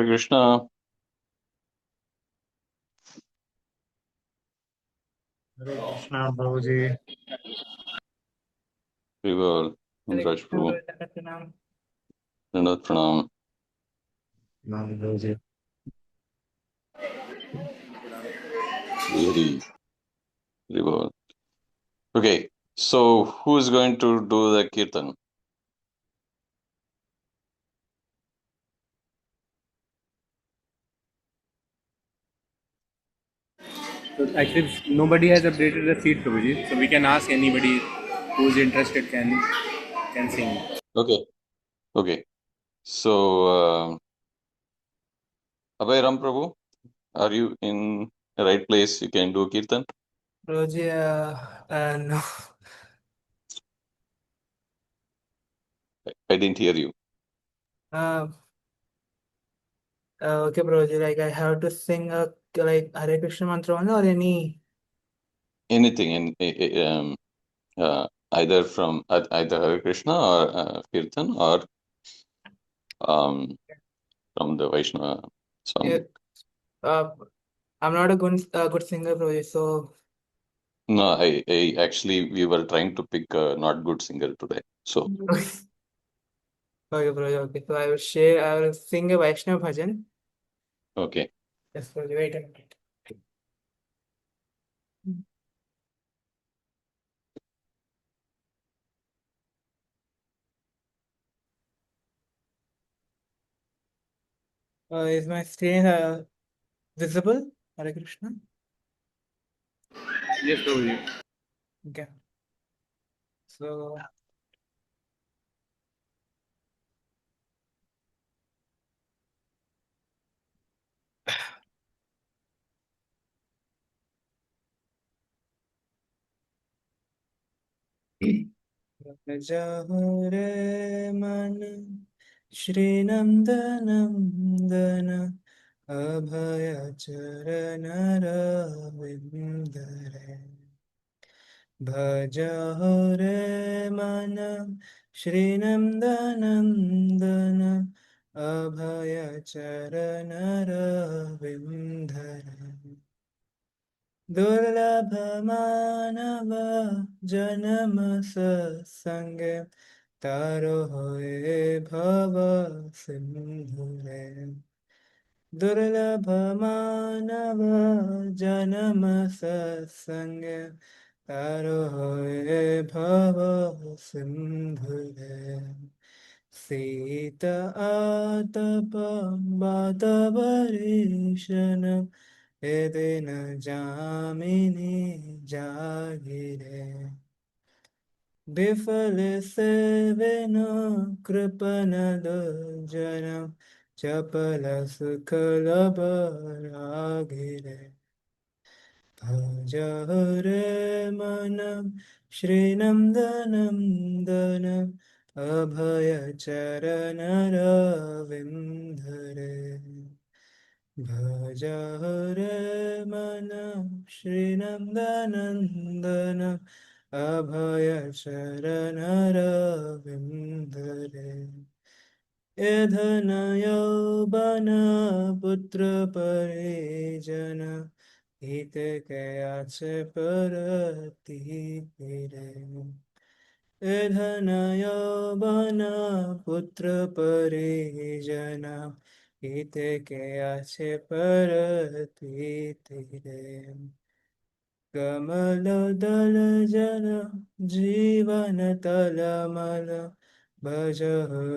Krishna, Hare Krishna Prabhu ji. we will Hare Raj Krishna Prabhu, प्रभु जी का नाम। Dandavat Pranam, नाम प्रभु जी। Hari, Hari. Okay, so who is going to do the kirtan? So actually, nobody has updated the feed, Prabhuji. So we can ask anybody who is interested can sing. Okay. So, Abhay Ram Prabhu, are you in the right place? You can do kirtan? Prabhu ji no. I didn't hear you. Okay, Prabhu ji, like I have to sing like Hare Krishna mantra only or any. Anything, either from either Hare Krishna or kirtan or from the Vaishnava Yeah, song. I'm not a good singer, Prabhu ji, so. No, I actually we were trying to pick a not good singer today. So Okay, Prabhu ji, okay. So I will sing a Vaishnava bhajan. okay. Yes, Prabhu ji, wait a minute. Is my screen visible? Hare Krishna. Yes, Prabhuji. Okay. So. जाओ रे मन श्रीनंदनंदन अभय चरण रविंदर भजो रे मन श्रीनंदनंदन अभय चरण रविंदर दुर्लभ मानव जन्म सत्संग तारो होए भव सिंधुरे दुर्लभ मानव जन्म सत्संग तारो होए भव सिंधुरे सीत आतप बात बरीशन दिन जामिनी जागिरे विफल से विनो कृपन दुर्जन चपल सुख लब रागिरे भज रे मन श्रीनंदनंदन अभय चरण रविंदरे भज रे मन श्रीनंदनंदन अभय चरण रविंदरे एधन यौवन पुत्र परिजन हित कयाच परतिरे एधन यौवन पुत्र परिजन हित कयाच परतिरे कमल दल जल जीवन तलमल भज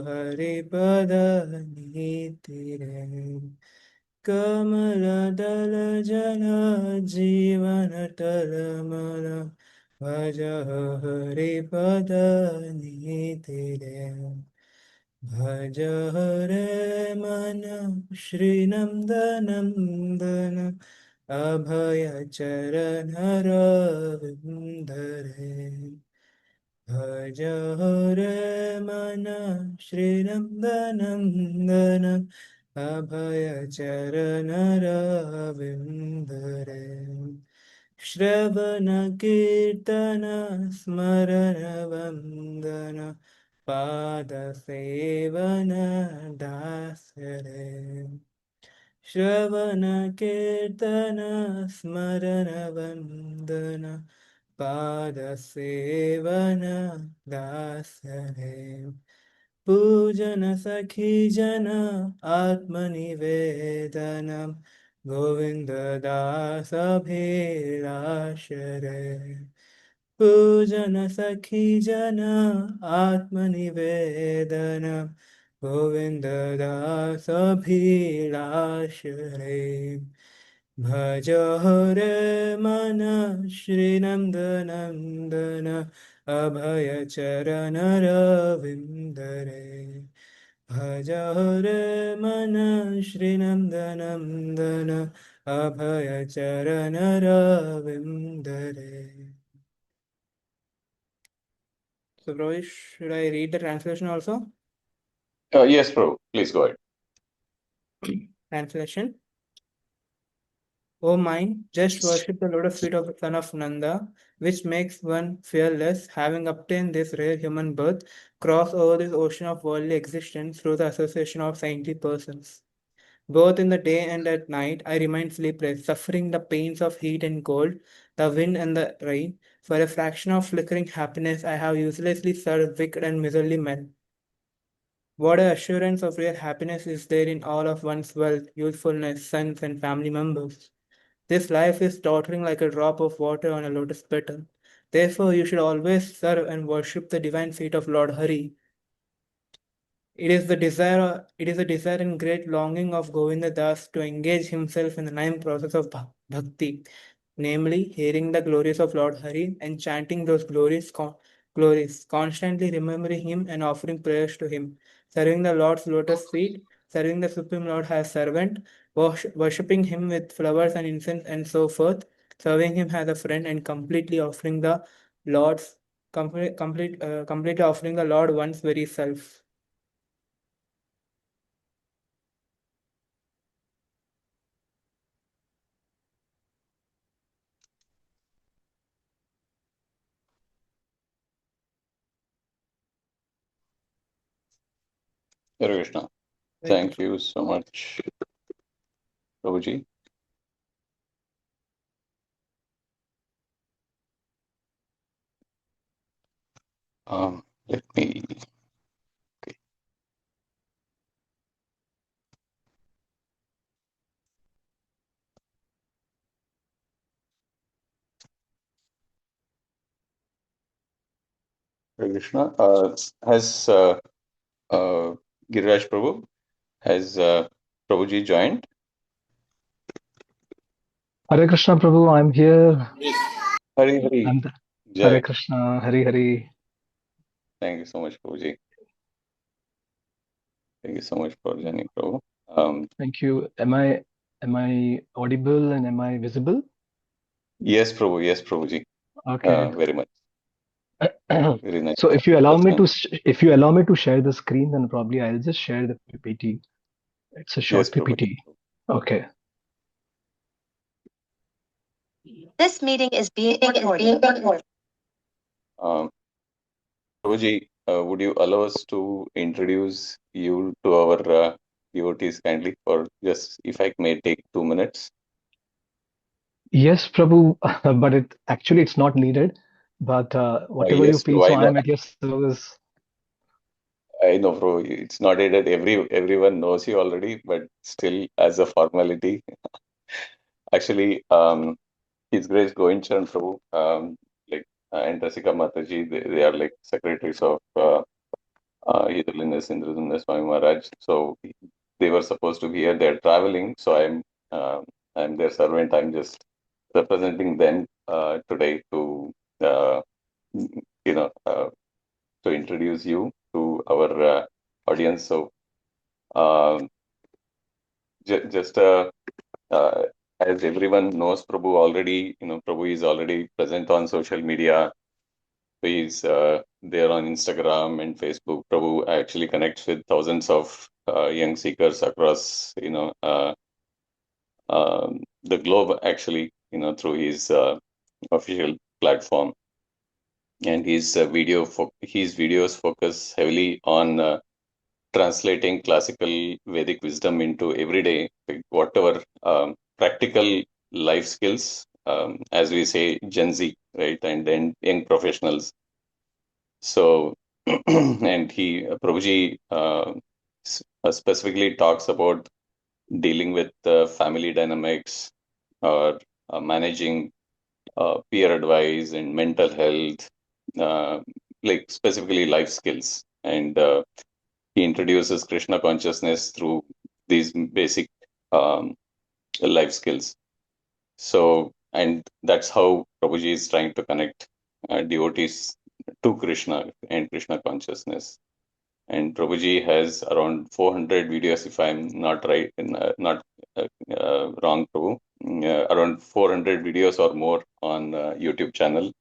हरिपद नीतिरे कमल दल जल जीवन तलमल भज हरिपद नीतिरे भज रे मन श्रीनंदनंदन अभय चरण रविंदरे भज रे मन श्रीनंदनंदन अभय चरण रविंदरे श्रवण कीर्तन स्मरण वंदन पाद सेवन दास रे Shravana Kirtana Smarana Vandana Pada Sevana Dasare Pujana Sakhi Jana Atmani Vedanam Govinda Dasa Bhirashare Pujana Sakhi Jana Atmanivedana Govinda Dasa Bhilashare Bhaja Hare Mana Shri Nandana Abhaya Charana Ravindare Bhaja Hare Mana Shri Nandana Abhaya Charana Ravindare. So, Rohit, should I read the translation also? Yes, Prabhu. Please go ahead. Translation. O mind, just worship the lotus feet of the son of Nanda, which makes one fearless, having obtained this rare human birth, cross over this ocean of worldly existence through the association of saintly persons. Both in the day and at night, I remain sleepless, suffering the pains of heat and cold, the wind and the rain. For a fraction of flickering happiness, I have uselessly served wicked and miserly men. What an assurance of real happiness is there in all of one's wealth, youthfulness, sons, and family members. This life is tottering like a drop of water on a lotus petal. Therefore, you should always serve and worship the divine feet of Lord Hari. It is the desire and great longing of Govinda Das to engage himself in the nine process of bhakti, namely hearing the glories of Lord Hari and chanting those glories, constantly remembering him and offering prayers to him, serving the Lord's lotus feet, serving the Supreme Lord as servant, worshipping him with flowers and incense and so forth, serving him as a friend and completely offering the Lord's completely offering the Lord one's very self. Hare Krishna. Thank you so much, Prabhuji. Let me. Okay. Hare Krishna. Has Giriraj Prabhu, has Prabhuji joined? Hare Krishna Prabhu, I'm here. Hari Hari. I'm Jai. Hare Krishna, Hari Hari. Thank you so much, Prabhuji. Thank you so much for joining, Prabhu. Thank you. Am I audible and am I visible? Yes, Prabhu. Yes, Prabhuji. Okay. Very much. Very nice. So if you allow me to share the screen, then probably I'll just share the PPT. It's a short Yes, Prabhu. PPT. Okay. This meeting is being recorded. Prabhuji, would you allow us to introduce you to our devotees kindly for just, if I may take 2 minutes? Yes, Prabhu, but it's not needed. But whatever you Yes, feel, Prabhu, so I I know. am at your service. I know, Prabhu. It's not needed. Everyone knows you already, but still, as a formality, actually, His Grace Govind Prabhu, like and Rasika Mataji, they are like secretaries of His Holiness Indradumna Swami Maharaj. So they were supposed to be here. They're traveling, so I'm their servant. I'm just representing them today to uh, you know to introduce you to our audience. So um, just as everyone knows, Prabhu already, Prabhu is already present on social media. He's there on Instagram and Facebook. Prabhu actually connects with thousands of young seekers across, the globe. Actually, through his official platform, and his videos focus heavily on translating classical Vedic wisdom into everyday whatever practical life skills, as we say, Gen Z, right, and then young professionals. So, and Prabhuji specifically talks about dealing with family dynamics or managing peer advice and mental health, uh, like specifically life skills. And he introduces Krishna consciousness through these basic um, life skills. So, and that's how Prabhuji is trying to connect devotees to Krishna and Krishna consciousness. And Prabhuji has around 400 videos, if I'm not right, not wrong, Prabhu, around 400 videos or more on YouTube channel,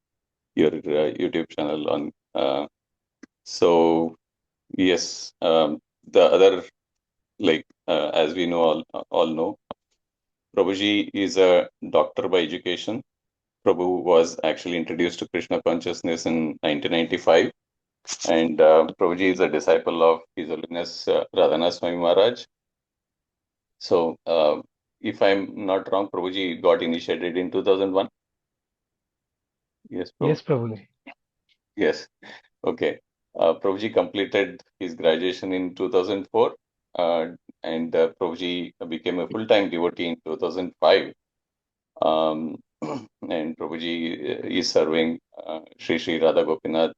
your YouTube channel on. So yes, the other, like as we know, all know, Prabhuji is a doctor by education. Prabhu was actually introduced to Krishna consciousness in 1995, and Prabhuji is a disciple of His Holiness Radhana Swami Maharaj. So, if I'm not wrong, Prabhuji got initiated in 2001. Yes, Prabhu. Yes, Prabhu. Yes. Okay. Prabhuji completed his graduation in 2004, and Prabhuji became a full-time devotee in 2005. Um, and Prabhuji is serving Sri Sri Radha Gopinath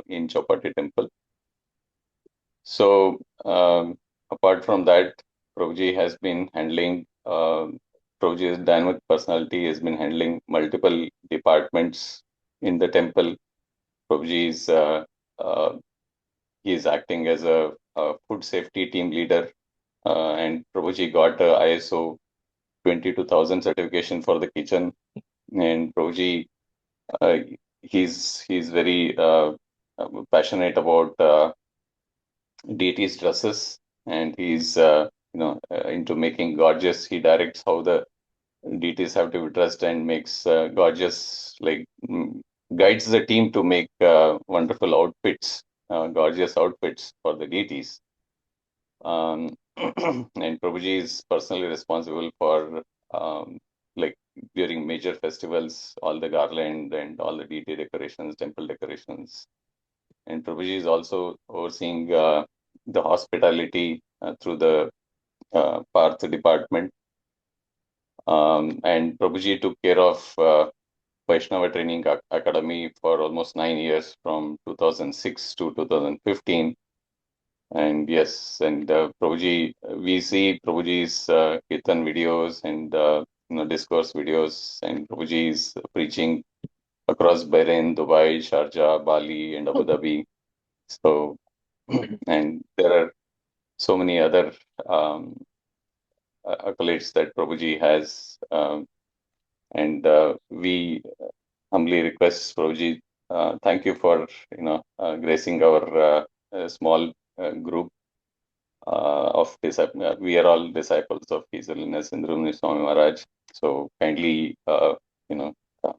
in Chowpatty Temple. So, apart from that, Prabhuji has been handling, Prabhuji's dynamic personality has been handling multiple departments in the temple. Prabhuji is he is acting as a food safety team leader, and Prabhuji got a ISO 22000 certification for the kitchen. And Prabhuji, uh, he's very passionate about deities' dresses, and he's into making gorgeous. He directs how the deities have to be dressed and makes gorgeous, like guides the team to make wonderful outfits, gorgeous outfits for the deities. And Prabhuji is personally responsible for like during major festivals, all the garland and all the deity decorations, temple decorations. And Prabhuji is also overseeing the hospitality through the Parth department. And Prabhuji took care of Vaishnava Training Academy for almost 9 years, from 2006 to 2015. And yes, and Prabhuji, we see Prabhuji's Kirtan videos and discourse videos, and Prabhuji is preaching across Bahrain, Dubai, Sharjah, Bali, and Abu Dhabi. So, and there are so many other accolades that Prabhuji has, and we humbly request Prabhuji, thank you for gracing our small group of disciples. We are all disciples of His Holiness Indramani Swami Maharaj. So kindly, you know, uh,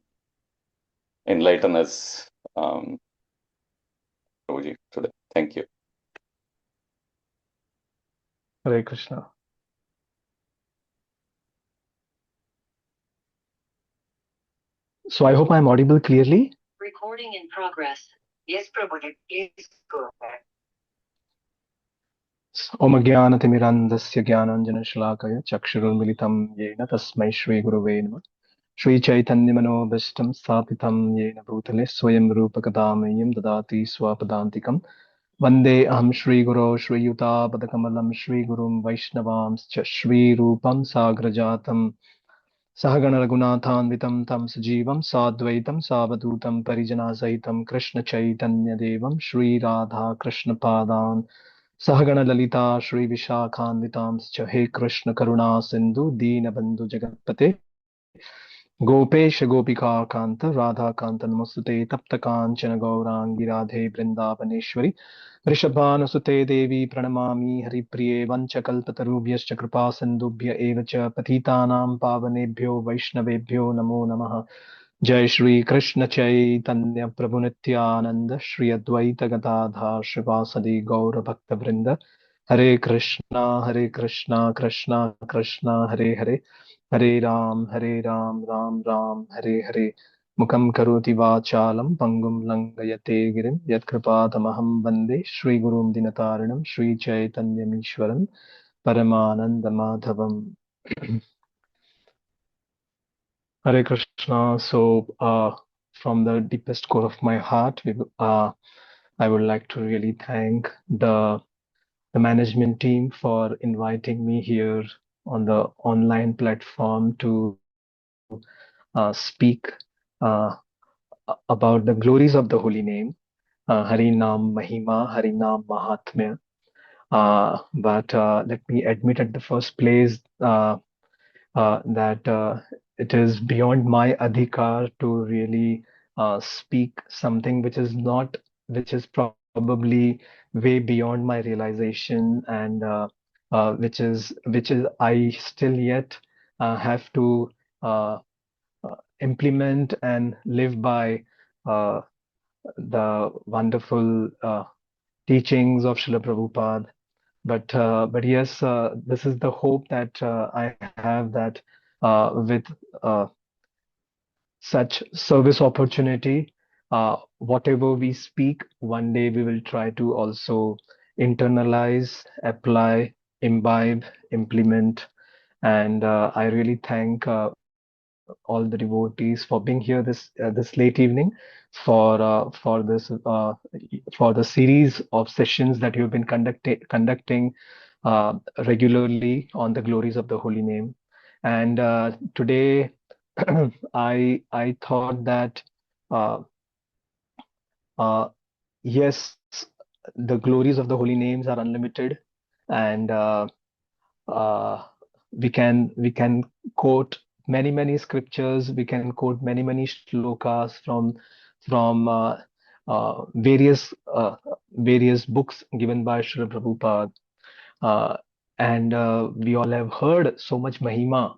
enlighten us, Prabhuji, today. Thank you. Hare Krishna. So I hope I'm audible clearly. Recording in progress. Yes, Prabhu, please go ahead. Om Jnanatimirandasya Jnananjanashalakaya Chakshurunmilitam Yena Tasmai Shri Gurave Namah Shri Chaitanya Manobhishtam Sthapitam Yena Bhutale Swayam Rupa Kadamayam Dadati Swapadantikam Vande Aham Shri Guru Shri Yuta Padakamalam Shri Gurum Vaishnavamscha Shri Rupam Sagrajatam Sahagana Raghunathanvitam Tam Sajivam Sadvaitam Savadutam Parijana Sahitam Krishna Chaitanya Devam Shri Radha Krishna Padan Sahagana Lalita Shri Vishakhanvitam He Krishna Karuna Sindhu Dina Bandhu Jagatpate Gopesh Gopika Kanta Radha Kanta Namostute Tapta Kanchana Gaurangi Radhe Vrindavaneshwari Vrishabhanasute Devi Pranamami Haripriye Vanchakalpatarubhyascha Kripa Sindhubhya Evacha Patitanam Pavanebhyo Vaishnavebhyo Namo Namaha Jai Shri Krishna Chaitanya Prabhu Nityananda Shri Advaita Gadadhar Shrivasadi Gaura Bhakta Vrinda Hare Krishna, Krishna Krishna, Hare Hare, Hare Ram, Ram, Hare Hare. Mukam karoti vachalam pangum langayate girim yat kripatamaham vande Shri Gurum Dinataranam Shri Chaitanyamishwaram Paramananda Madhavam. Hare Krishna. So, from the deepest core of my heart, I would like to really thank the management team for inviting me here on the online platform to speak uh, about the glories of the holy name, Harinam Mahima, Harinam Māhātmya. But let me admit at the first place that it is beyond my adhikar to really speak something which is probably way beyond my realization, and which is I still yet have to uh, implement and live by uh, the wonderful teachings of Srila Prabhupada. But yes, this is the hope that I have, that with uh, such service opportunity, whatever we speak, one day we will try to also internalize, apply, imbibe, implement. And I really thank all the devotees for being here this late evening for for the series of sessions that you've been conducting regularly on the glories of the holy name. And today, I thought that uh, uh, yes, the glories of the holy names are unlimited, and uh, we can quote many scriptures. We can quote many shlokas from various books given by Srila Prabhupada. uh, and we all have heard so much Mahima,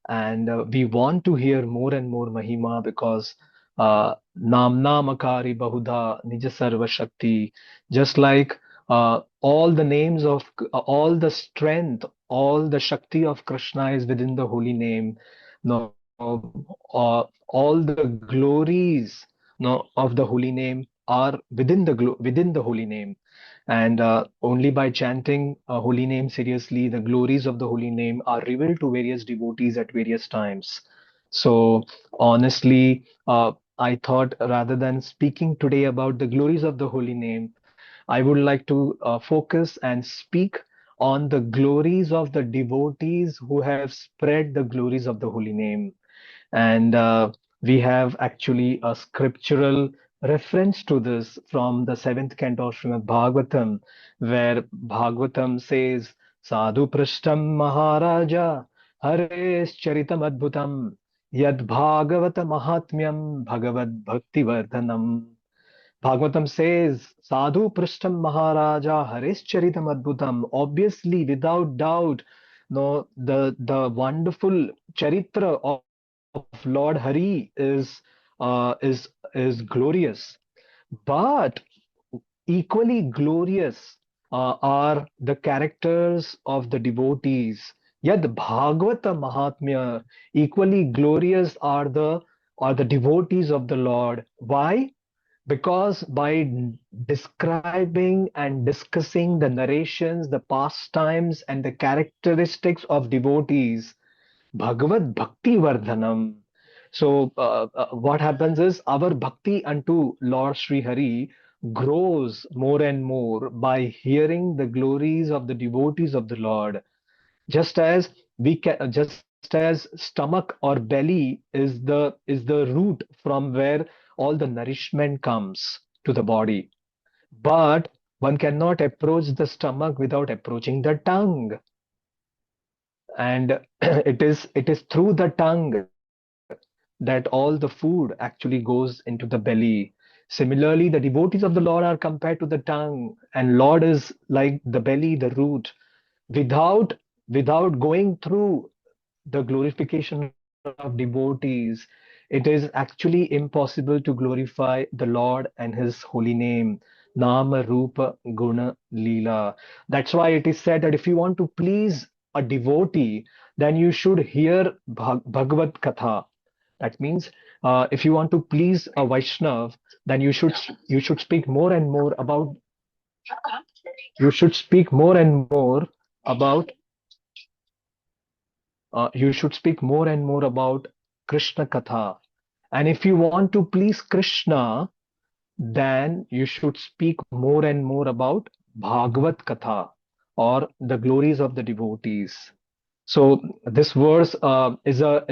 and we want to hear more and more Mahima, because Namakari Bahuda Nija Sarva Shakti, just like all the names of all the strength, all the Shakti of Krishna is within the holy name. No, all the glories, no, of the holy name are within the holy name. And only by chanting a holy name seriously, the glories of the holy name are revealed to various devotees at various times. So, honestly, I thought rather than speaking today about the glories of the holy name, I would like to focus and speak on the glories of the devotees who have spread the glories of the holy name. And we have actually a scriptural reference to this from the seventh canto of Srimad Bhagavatam, where Bhagavatam says, Sadhu Prashtam Maharaja Hares Charitam Adbhutam Yad Bhagavata Mahatmyam Bhagavad Bhakti Vardhanam. Bhagavatam says, Sadhu Prashtam Maharaja Hares Charitam Adbhutam. Obviously, without doubt, no, the wonderful charitra of Lord Hari is glorious. But equally glorious are the characters of the devotees. Yet Bhagavata Mahatmya, equally glorious are the devotees of the Lord. Why? Because by describing and discussing the narrations, the pastimes, and the characteristics of devotees, Bhagavad Bhakti Vardhanam. So, what happens is our bhakti unto Lord Sri Hari grows more and more by hearing the glories of the devotees of the Lord. Just as just as stomach or belly is the root from where all the nourishment comes to the body. But one cannot approach the stomach without approaching the tongue, and it is through the tongue that all the food actually goes into the belly. Similarly, the devotees of the Lord are compared to the tongue, and Lord is like the belly, the root. Without without going through the glorification of devotees, it is actually impossible to glorify the Lord and His holy name. Nama Rupa Guna Leela. That's why it is said that if you want to please a devotee, then you should hear Bhagavad Katha. That means if you want to please a Vaishnav, then you should speak more and more about you should speak more and more about you should speak more and more about Krishna Katha. And if you want to please Krishna, then you should speak more and more about Bhagavad Katha or the glories of the devotees. So this verse is a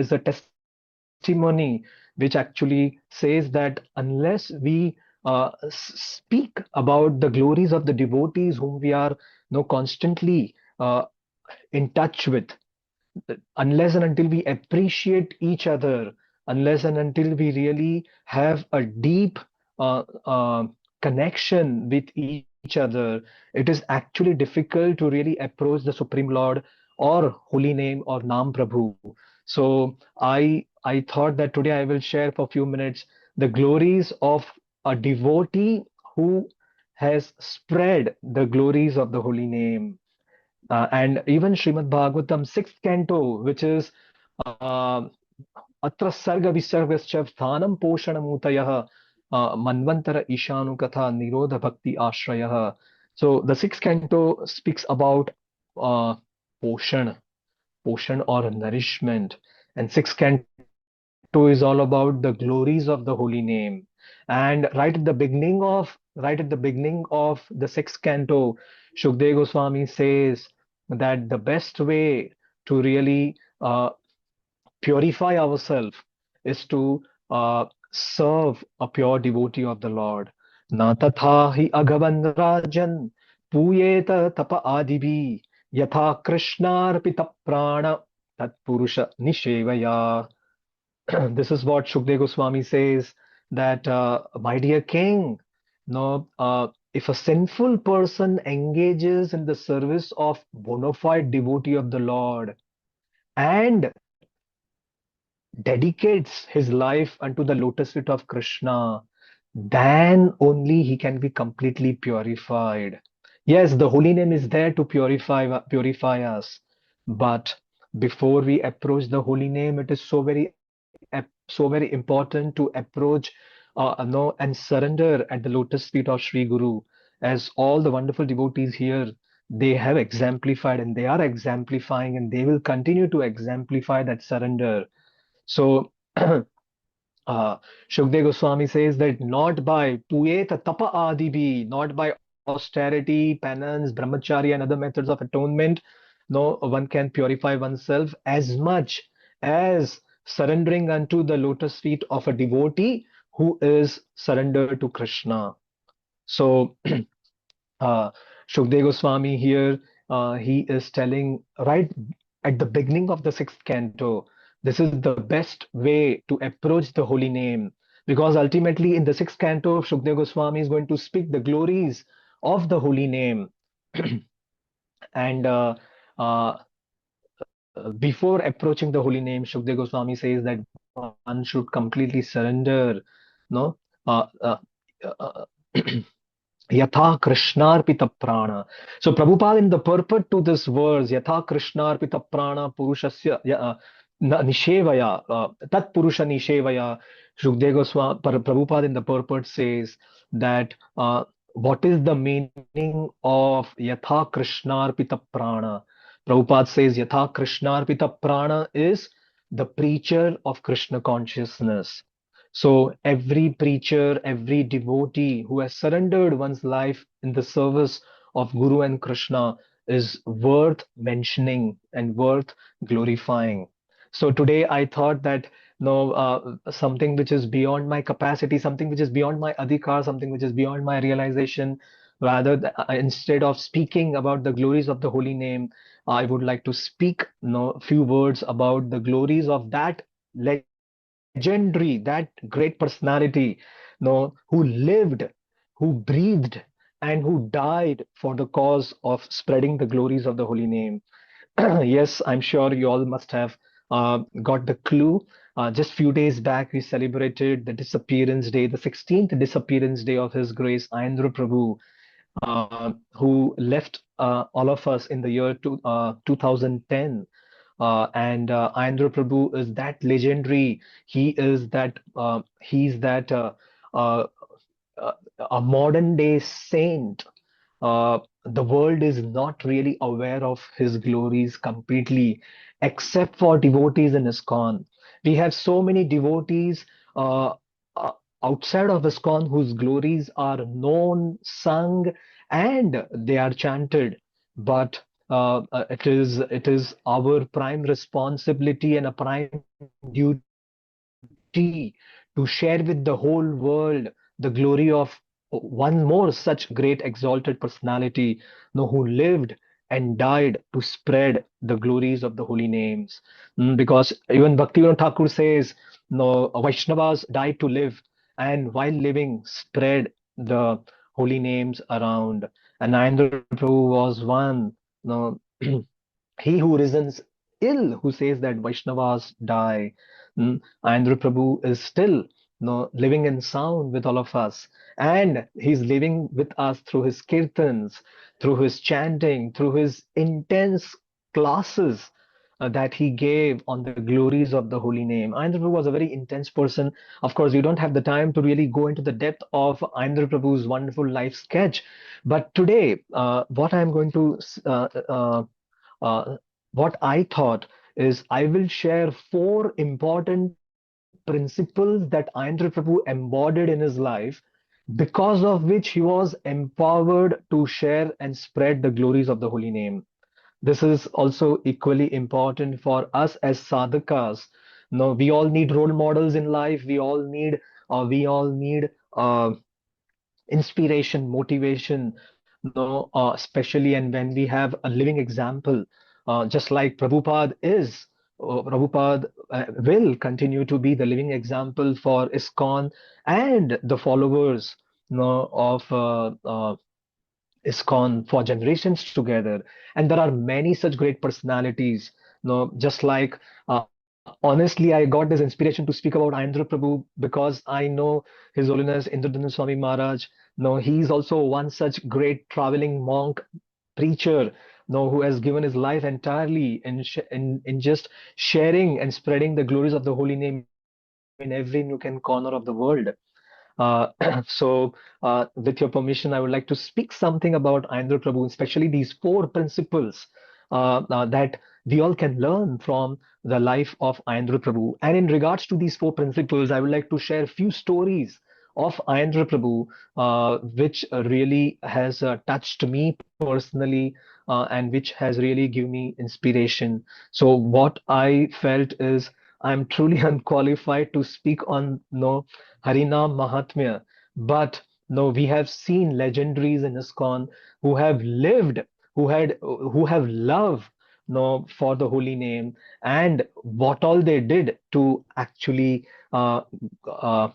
testimony which actually says that unless we speak about the glories of the devotees whom we are constantly in touch with, unless and until we appreciate each other, unless and until we really have a deep uh, uh, connection with each other, it is actually difficult to really approach the Supreme Lord or holy name or Naam Prabhu. So I thought that today I will share for a few minutes the glories of a devotee who has spread the glories of the holy name. And even Srimad Bhagavatam, sixth canto, which is Atra Sarga Visargascha Sthanam Poshanamutayah Manvantara Ishanu Katha Nirodha Bhakti Ashrayah. So the sixth canto speaks about uh, poshan, poshan or nourishment. And sixth canto is all about the glories of the holy name. And right at the beginning of the sixth canto, Shukdev Goswami says that the best way to really purify ourselves is to serve a pure devotee of the Lord. Na tatha hi agavan rajan puyeta tapa adibi yatha krishnarpita prana tat purusha nishevaya. This is what Shukdev Goswami says that, my dear king, no, if a sinful person engages in the service of bona fide devotee of the Lord and dedicates his life unto the lotus feet of Krishna, then only he can be completely purified. Yes, the holy name is there to purify us, but before we approach the holy name, it is so very important to approach no, and surrender at the lotus feet of Sri Guru, as all the wonderful devotees here, they have exemplified and they are exemplifying and they will continue to exemplify that surrender. So Shukdev Goswami says that not by puyeta tapa adibi, not by austerity, penance, brahmacharya, and other methods of atonement, no one can purify oneself as much as surrendering unto the lotus feet of a devotee who is surrendered to Krishna. So uh, Shukdev Goswami here, he is telling right at the beginning of the sixth canto, this is the best way to approach the holy name. Because ultimately, in the sixth canto, Shukdev Goswami is going to speak the glories of the holy name. And uh, before approaching the holy name, Shukdev Goswami says that one should completely surrender, no, uh, Yatha Krishnarpita Prana. So Prabhupada in the purport to this verse, Yatha Krishnarpita Prana Purushasya Nishevaya, Tat Purusha Nishevaya, Shukdev Goswami, Prabhupada in the purport says that what is the meaning of Yatha Krishnarpita Prana? Prabhupada says Yatha Krishnarpita Prana is the preacher of Krishna consciousness. So every preacher, every devotee who has surrendered one's life in the service of Guru and Krishna is worth mentioning and worth glorifying. So today I thought that no, something which is beyond my capacity, something which is beyond my adhikar, something which is beyond my realization, instead of speaking about the glories of the holy name, I would like to speak few words about the glories of that legendary, that great personality, who lived, who breathed, and who died for the cause of spreading the glories of the holy name. Yes, I'm sure you all must have got the clue. Just few days back, we celebrated the disappearance day, the 16th disappearance day of His Grace Ayendra Prabhu, who left all of us in the year 2010. And Ayendra Prabhu is that legendary. He's that uh, uh, a modern day saint. The world is not really aware of his glories completely, except for devotees in ISKCON. We have so many devotees uh, uh, outside of ISKCON whose glories are known, sung, and they are chanted. But it is our prime responsibility and a prime duty to share with the whole world the glory of one more such great exalted personality, who lived and died to spread the glories of the holy names. Because even Bhaktivinoda Thakur says, no, Vaishnavas died to live, and while living, spread the holy names around. And Narendra Prabhu was one. No, he who reasons ill, who says that Vaishnavas die. Andhra Prabhu is still living in sound with all of us. And he's living with us through his kirtans, through his chanting, through his intense classes that he gave on the glories of the holy name. Ayendra Prabhu was a very intense person. Of course, we don't have the time to really go into the depth of Ayendra Prabhu's wonderful life sketch. But today, what I'm going to uh, what I thought is I will share four important principles that Ayendra Prabhu embodied in his life, because of which he was empowered to share and spread the glories of the holy name. This is also equally important for us as sadhakas. No, we all need role models in life. We all need inspiration, motivation, no, especially and when we have a living example, just like Prabhupada is. Prabhupada will continue to be the living example for ISKCON and the followers, of ISKCON for generations together. And there are many such great personalities. Just like honestly, I got this inspiration to speak about Ayendra Prabhu because I know His Holiness Indradhanush Swami Maharaj. No, he's also one such great traveling monk preacher, who has given his life entirely in just sharing and spreading the glories of the holy name in every nook and corner of the world. So, with your permission, I would like to speak something about Ayendra Prabhu, especially these four principles that we all can learn from the life of Ayendra Prabhu. And in regards to these four principles, I would like to share a few stories of Ayendra Prabhu, which really has touched me personally, and which has really given me inspiration. So, what I felt is I'm truly unqualified to speak on Harināma Māhātmya. But no, we have seen legendaries in ISKCON who have lived, who have love, for the holy name, and what all they did to actually uh, uh,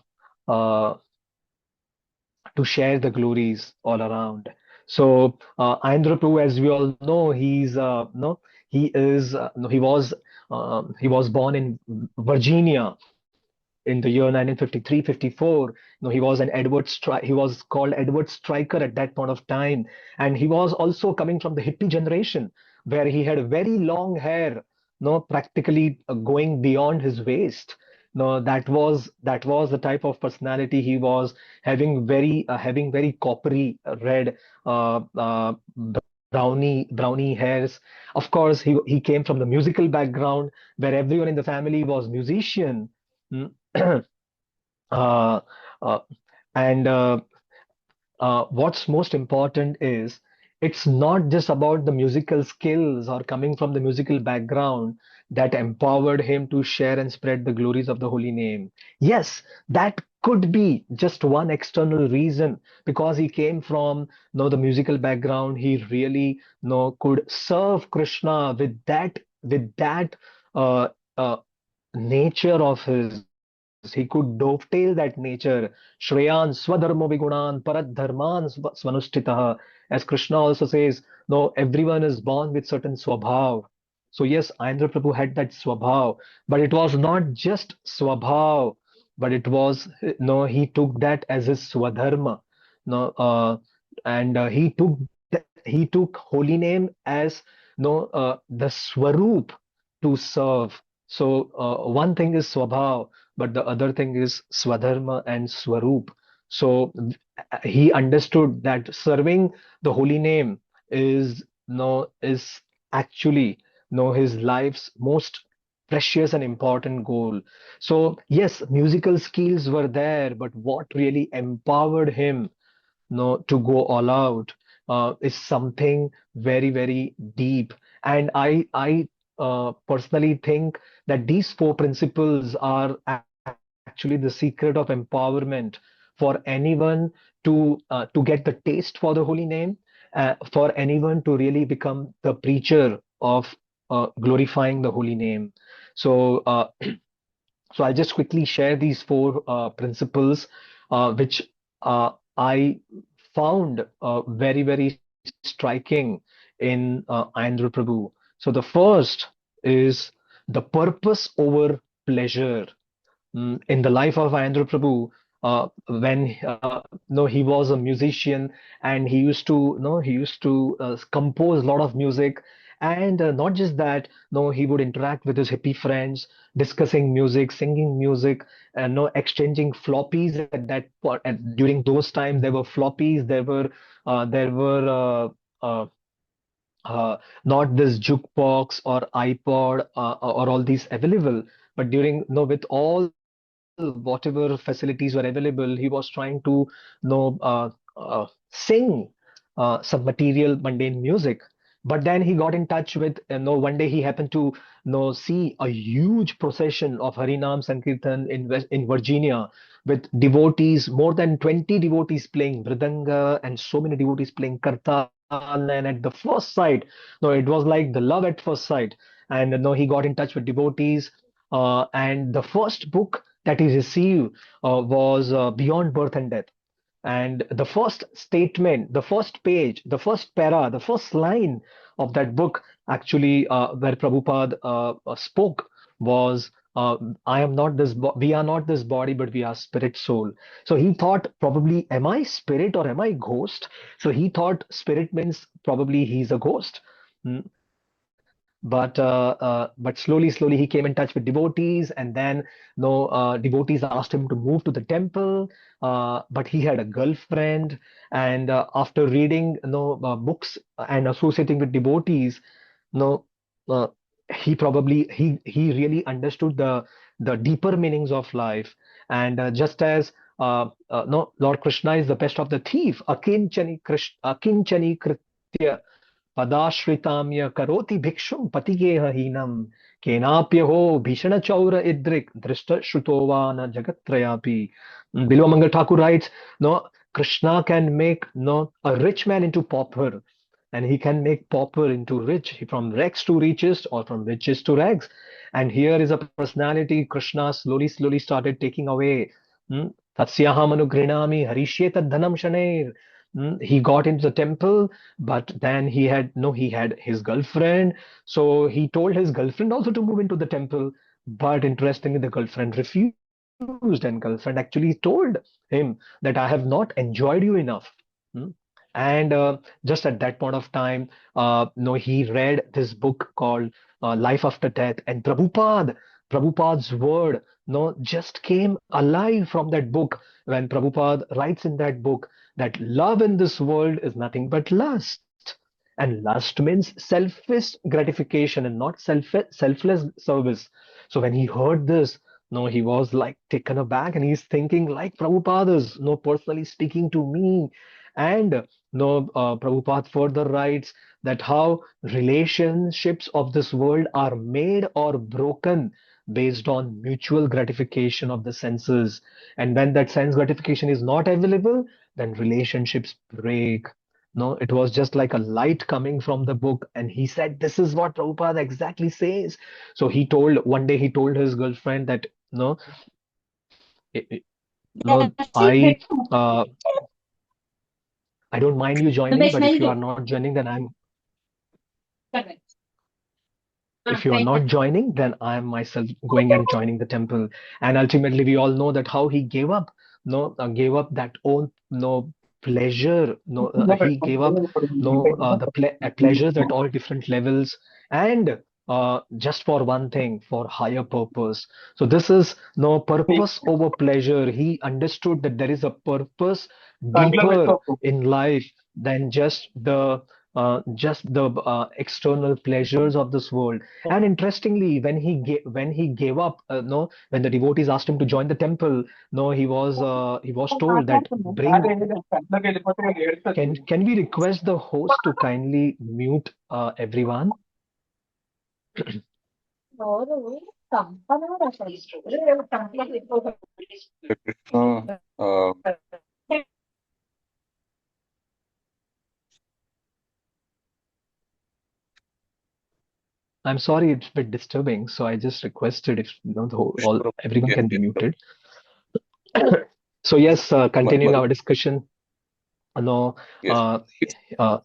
uh, to share the glories all around. So Ayendra Prabhu, as we all know, he's no, he is no, he was born in Virginia in the year 1953, 54. He was called Edward Stryker at that point of time, and he was also coming from the hippie generation, where he had very long hair, practically going beyond his waist. No, that was the type of personality he was, having very coppery red, brownie hairs. Of course, he came from the musical background where everyone in the family was musician. Mm. uh, uh, and What's most important is it's not just about the musical skills or coming from the musical background that empowered him to share and spread the glories of the holy name. Yes, that could be just one external reason, because he came from the musical background. He really could serve Krishna with that uh, uh, nature of his. He could dovetail that nature. Shreyan swadharmo vigunan parat dharman svanushtitah. As Krishna also says, no, everyone is born with certain swabhav. So yes, Ayendra Prabhu had that swabhav, but it was not just swabhav, but it was no, he took that as his swadharma. No, and he took holy name as no the swaroop to serve. So one thing is swabhav, but the other thing is swadharma and swaroop. So he understood that serving the holy name is no is actually no his life's most precious and important goal. So yes, musical skills were there, but what really empowered him no to go all out is something very very deep. And I personally think that these four principles are actually the secret of empowerment for anyone to get the taste for the holy name, for anyone to really become the preacher of glorifying the holy name. So so I'll just quickly share these four principles, which I found very, very striking in Ayendra Prabhu. So the first is the purpose over pleasure. In the life of Ayendra Prabhu, when no, he was a musician and he used to no, he used to compose a lot of music, and not just that, no, he would interact with his hippie friends, discussing music, singing music, and no, exchanging floppies at that point. During those times, there were floppies, there were uh, not this jukebox or iPod or all these available, but during no, with all whatever facilities were available, he was trying to know sing some material mundane music. But then he got in touch with one day he happened to see a huge procession of Harinam Sankirtan in Virginia, with devotees, more than 20 devotees playing mridanga and so many devotees playing kartal. And at the first sight, no, it was like the love at first sight. And no, he got in touch with devotees. And the first book that he received was Beyond Birth and Death. And the first statement, the first page, the first para, the first line of that book, actually, where Prabhupada spoke, was I am not this, we are not this body, but we are spirit soul. So he thought, probably, am I spirit or am I ghost? So he thought spirit means probably he's a ghost. Mm, but slowly, slowly he came in touch with devotees, and then devotees asked him to move to the temple. But he had a girlfriend, and after reading books and associating with devotees, no, uh, he really understood the deeper meanings of life. And just as no, Lord Krishna is the best of the thief, akinchani kritya पदाश्रिताम्य करोति भिक्षुम पतिगेह हीनम केनाप्यहो भीषण चौर idrik drishta shrutova jagattrayapi. Bilwa Mangal Thakur writes, no, Krishna can make no a rich man into pauper, and he can make pauper into rich, from rags to riches or from riches to rags. And here is a personality Krishna slowly started taking away. Hmm? Tatsyahamanu grinami harishyeta dhanam shaner. He got into the temple, but then he had his girlfriend. So he told his girlfriend also to move into the temple. But interestingly, the girlfriend refused, and girlfriend actually told him that I have not enjoyed you enough. Hmm? And just at that point of time, no, he read this book called Life After Death, and Prabhupada's word, no, just came alive from that book when Prabhupada writes in that book that love in this world is nothing but lust. And lust means selfish gratification and not selfless service. So when he heard this, no, he was like taken aback, and he's thinking like Prabhupada is no personally speaking to me. And no, Prabhupada further writes that how relationships of this world are made or broken based on mutual gratification of the senses. And when that sense gratification is not available, then relationships break. No, it was just like a light coming from the book. And he said, this is what Prabhupada exactly says. So one day he told his girlfriend that, no, I- I- no, uh, I don't mind you joining, but if you are not joining, then I'm if you are not joining, then I am myself going and joining the temple. And ultimately, we all know that how he gave up, no, gave up that own no pleasure, no, he gave up no pleasures at all different levels, and just for one thing, for higher purpose. So this is no purpose over pleasure. He understood that there is a purpose deeper in life than just the external pleasures of this world. And interestingly, when he gave up, no, when the devotees asked him to join the temple, no, he was told that bring. Can we request the host to kindly mute everyone? Krishna, I'm sorry, it's a bit disturbing, so I just requested if the Krishna Prabhu, everyone yes, can be yes, Prabhu. muted. So yes, continuing Madhu, our discussion. No, yes, uh, yes. uh,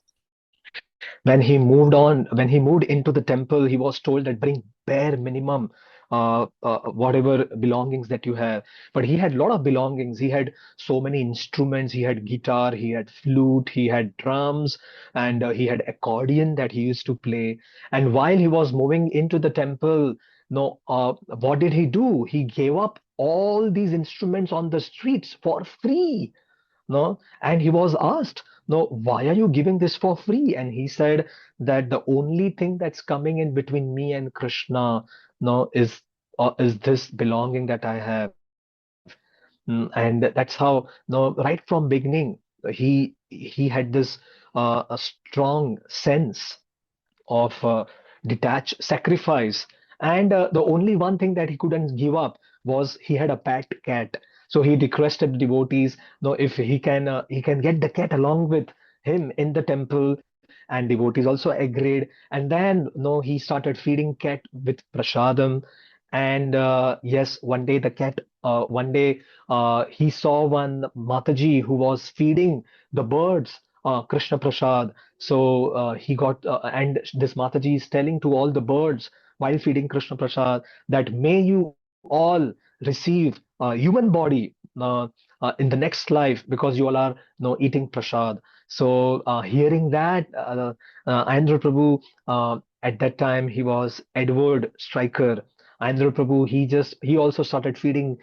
when he moved into the temple, he was told that bring bare minimum, whatever belongings that you have. But he had a lot of belongings. He had so many instruments. He had guitar, he had flute, he had drums, and he had accordion that he used to play. And while he was moving into the temple, no, what did he do? He gave up all these instruments on the streets for free, no, and he was asked, no, why are you giving this for free? And he said that the only thing that's coming in between me and Krishna, no, is this belonging that I have. And that's how, no, right from beginning, he had this a strong sense of detached sacrifice. And the only one thing that he couldn't give up was he had a pet cat. So he requested the devotees, no, if he can get the cat along with him in the temple, and devotees also agreed. And then, no, he started feeding cat with prasadam. And yes, one day he saw one Mataji who was feeding the birds Krishna Prasad. So he got, and this Mataji is telling to all the birds while feeding Krishna Prasad that may you all receive a human body in the next life, because you all are, eating prasad. So hearing that, Andhra Prabhu, at that time he was Edward Stryker. Andhra Prabhu, he also started feeding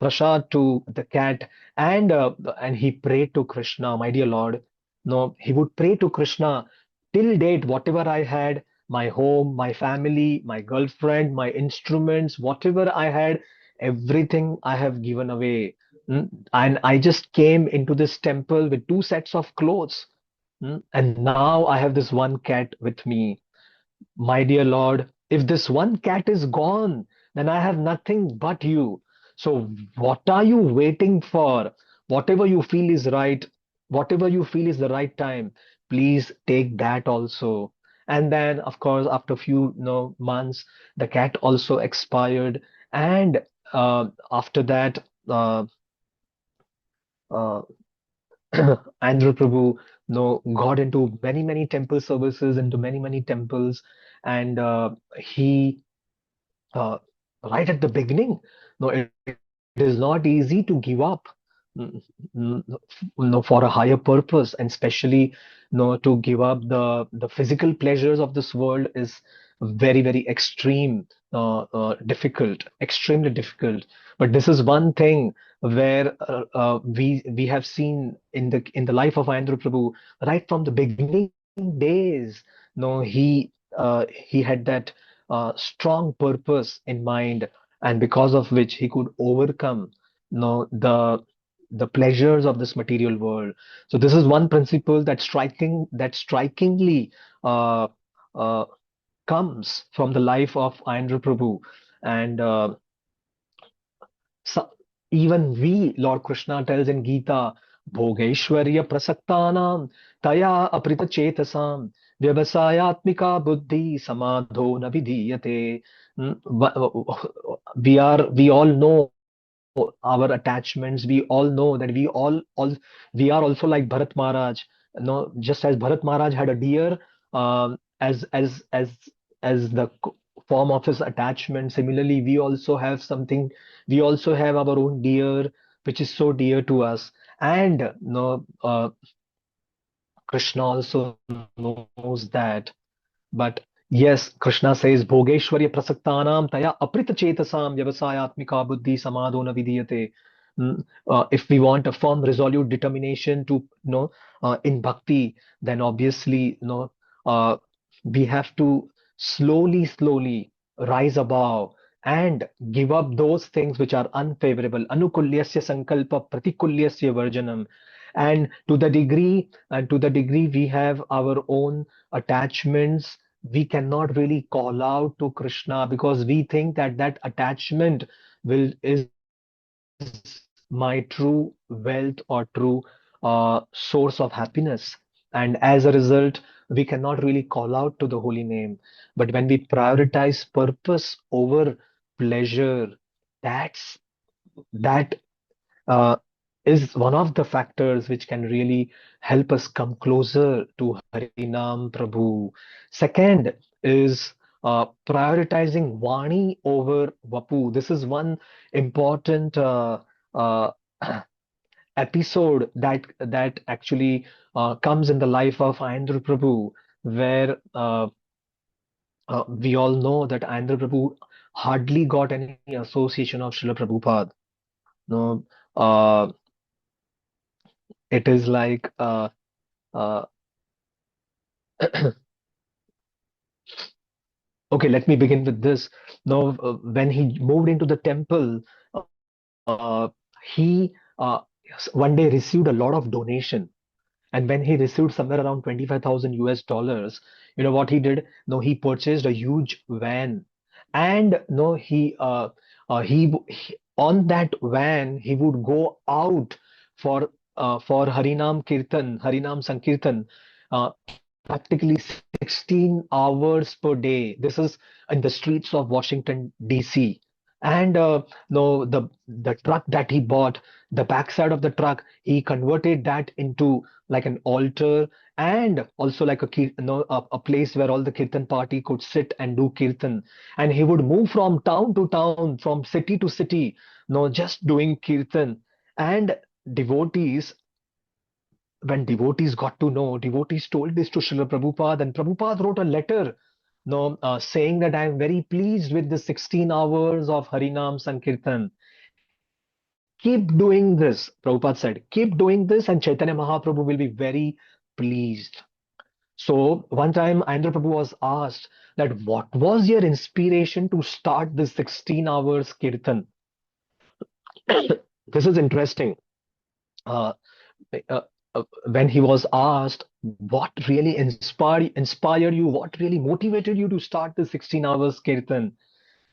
prasad to the cat, and he prayed to Krishna, my dear Lord. No, he would pray to Krishna, till date, whatever I had, my home, my family, my girlfriend, my instruments, whatever I had, everything I have given away. And I just came into this temple with two sets of clothes. And now I have this one cat with me. My dear Lord, if this one cat is gone, then I have nothing but you. So, what are you waiting for? Whatever you feel is right, whatever you feel is the right time, please take that also. And then, of course, after a few, months, the cat also expired. And after that, uh, Andhra Prabhu, got into many, many temple services, into many, many temples. And he uh, right at the beginning, no, it is not easy to give up, mm, for a higher purpose, and especially, to give up the physical pleasures of this world is very, very extreme, difficult, extremely difficult. But this is one thing where we have seen in the life of Andhra Prabhu right from the beginning days. No, he had that strong purpose in mind, and because of which he could overcome, the pleasures of this material world. So this is one principle that strikingly uh, uh, comes from the life of Ayendra Prabhu. And so even we, Lord Krishna tells in Gita, Bhogeshwarya prasaktanam taya aprita chetasam vyavasayatmika buddhi samadho na vidhiyate. We all know our attachments. We all know that we are also like Bharat Maharaj. Just as Bharat Maharaj had a deer, um, as as the form of his attachment. Similarly, we also have something, we also have our own deer, which is so dear to us. And Krishna also knows that. But yes, Krishna says, Bhogeshwarya prasaktanam taya aprita chetasam vyavasayatmika buddhi samadho na vidiyate. If we want a firm, resolute determination to, in bhakti, then obviously, uh, we have to slowly rise above and give up those things which are unfavorable. Anukulyasya sankalpa pratikulyasya varjanam. And to the degree we have our own attachments, we cannot really call out to Krishna because we think that that attachment will is my true wealth or true source of happiness. And as a result, we cannot really call out to the holy name. But when we prioritize purpose over pleasure, that's that is one of the factors which can really help us come closer to Harinam Prabhu. Second is prioritizing Vani over Vapu. This is one important uh, episode that actually comes in the life of Ayendra Prabhu, where we all know that Ayendra Prabhu hardly got any association of Srila Prabhupada. No, uh, it is like uh, okay, let me begin with this. Now, when he moved into the temple, he one day received a lot of donation. And when he received somewhere around 25,000 US dollars, you know what he did? No, he purchased a huge van. And no, he on that van, he would go out for Harinam Kirtan, Harinam Sankirtan, practically 16 hours per day. This is in the streets of Washington, D.C. And no, the truck that he bought, the backside of the truck, he converted that into like an altar and also like a place where all the kirtan party could sit and do kirtan. And he would move from town to town, from city to city, no, just doing kirtan. And devotees, when devotees got to know, devotees told this to Srila Prabhupada, and Prabhupada wrote a letter, no, saying that I am very pleased with the 16 hours of Harinam Sankirtan. Keep doing this, Prabhupada said. Keep doing this, and Chaitanya Mahaprabhu will be very pleased. So one time, Andhra Prabhu was asked that what was your inspiration to start this 16 hours kirtan? This is interesting. Uh, uh, when he was asked what really inspired you, what really motivated you to start the 16 hours kirtan,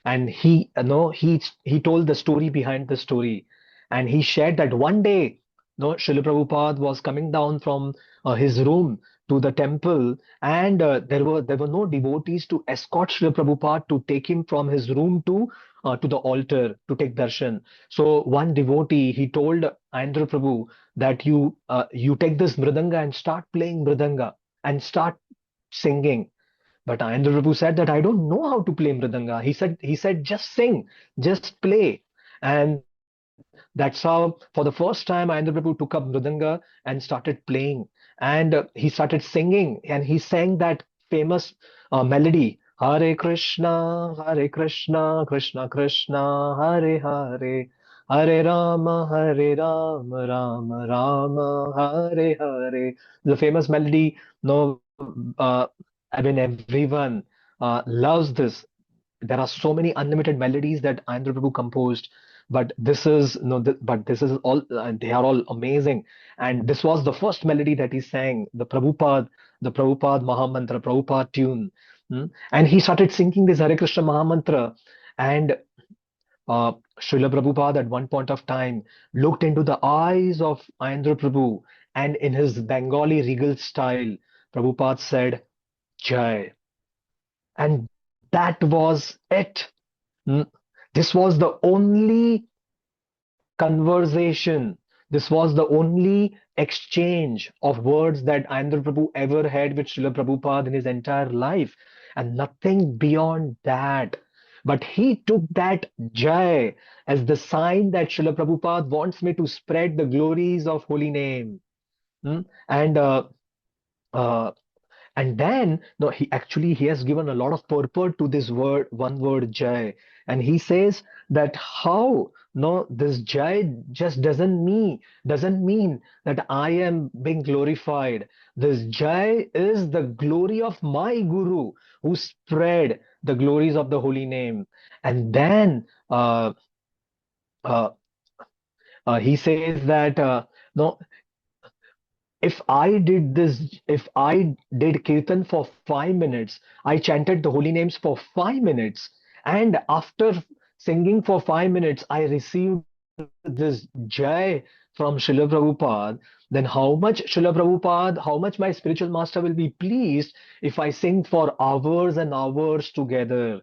and he no he told the story behind the story, and he shared that one day, no, Srila Prabhupada was coming down from his room to the temple, and there were no devotees to escort Srila Prabhupada to take him from his room to the altar to take darshan. So one devotee, he told Ayendra Prabhu that you take this mridanga and start playing mridanga and start singing. But Ayendra Prabhu said that I don't know how to play mridanga. He said just sing, just play. And that's how for the first time Ayendra Prabhu took up mridanga and started playing. And he started singing, and he sang that famous melody, Hare Krishna, Hare Krishna, Krishna Krishna, Hare Hare, Hare Rama, Hare Rama, Rama Rama, Hare Hare. The famous melody. No, I mean, everyone loves this. There are so many unlimited melodies that Andhra Prabhu composed, but this is no, but this is all. They are all amazing. And this was the first melody that he sang, the Prabhupada Mahamantra, Prabhupada tune. And he started singing this Hare Krishna Mahamantra, and Srila Prabhupada at one point of time looked into the eyes of Ayendra Prabhu, and in his Bengali regal style, Prabhupada said, Jai. And that was it. Mm. This was the only conversation. This was the only exchange of words that Ayendra Prabhu ever had with Srila Prabhupada in his entire life. and nothing beyond that. But he took that Jai as the sign that Srila Prabhupada wants me to spread the glories of holy name. Hmm? And uh, and then, no, he has given a lot of purport to this word, one word Jai. And he says that how, no, this Jai just doesn't mean that I am being glorified. This Jai is the glory of my Guru who spread the glories of the holy name. And then uh, he says that no, if I did kirtan for 5 minutes, I chanted the holy names for 5 minutes, and after singing for 5 minutes, I received this jai from Srila Prabhupada, then how much my spiritual master will be pleased if I sing for hours and hours together.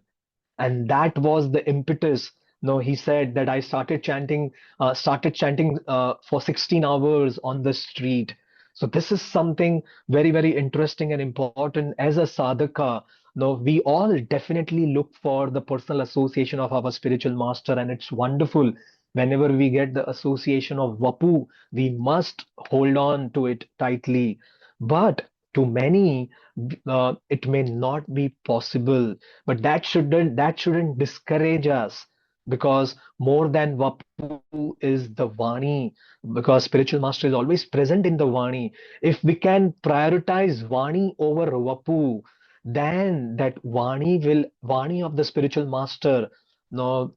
And that was the impetus. No, he said that I started chanting for 16 hours on the street. So this is something very, very interesting and important as a sadhaka. No, we all definitely look for the personal association of our spiritual master, and it's wonderful. Whenever we get the association of Vapu, we must hold on to it tightly. But to many, it may not be possible, but that shouldn't discourage us, because more than Vapu is the Vani, because spiritual master is always present in the Vani. If we can prioritize Vani over Vapu, then that Vani of the spiritual master, no,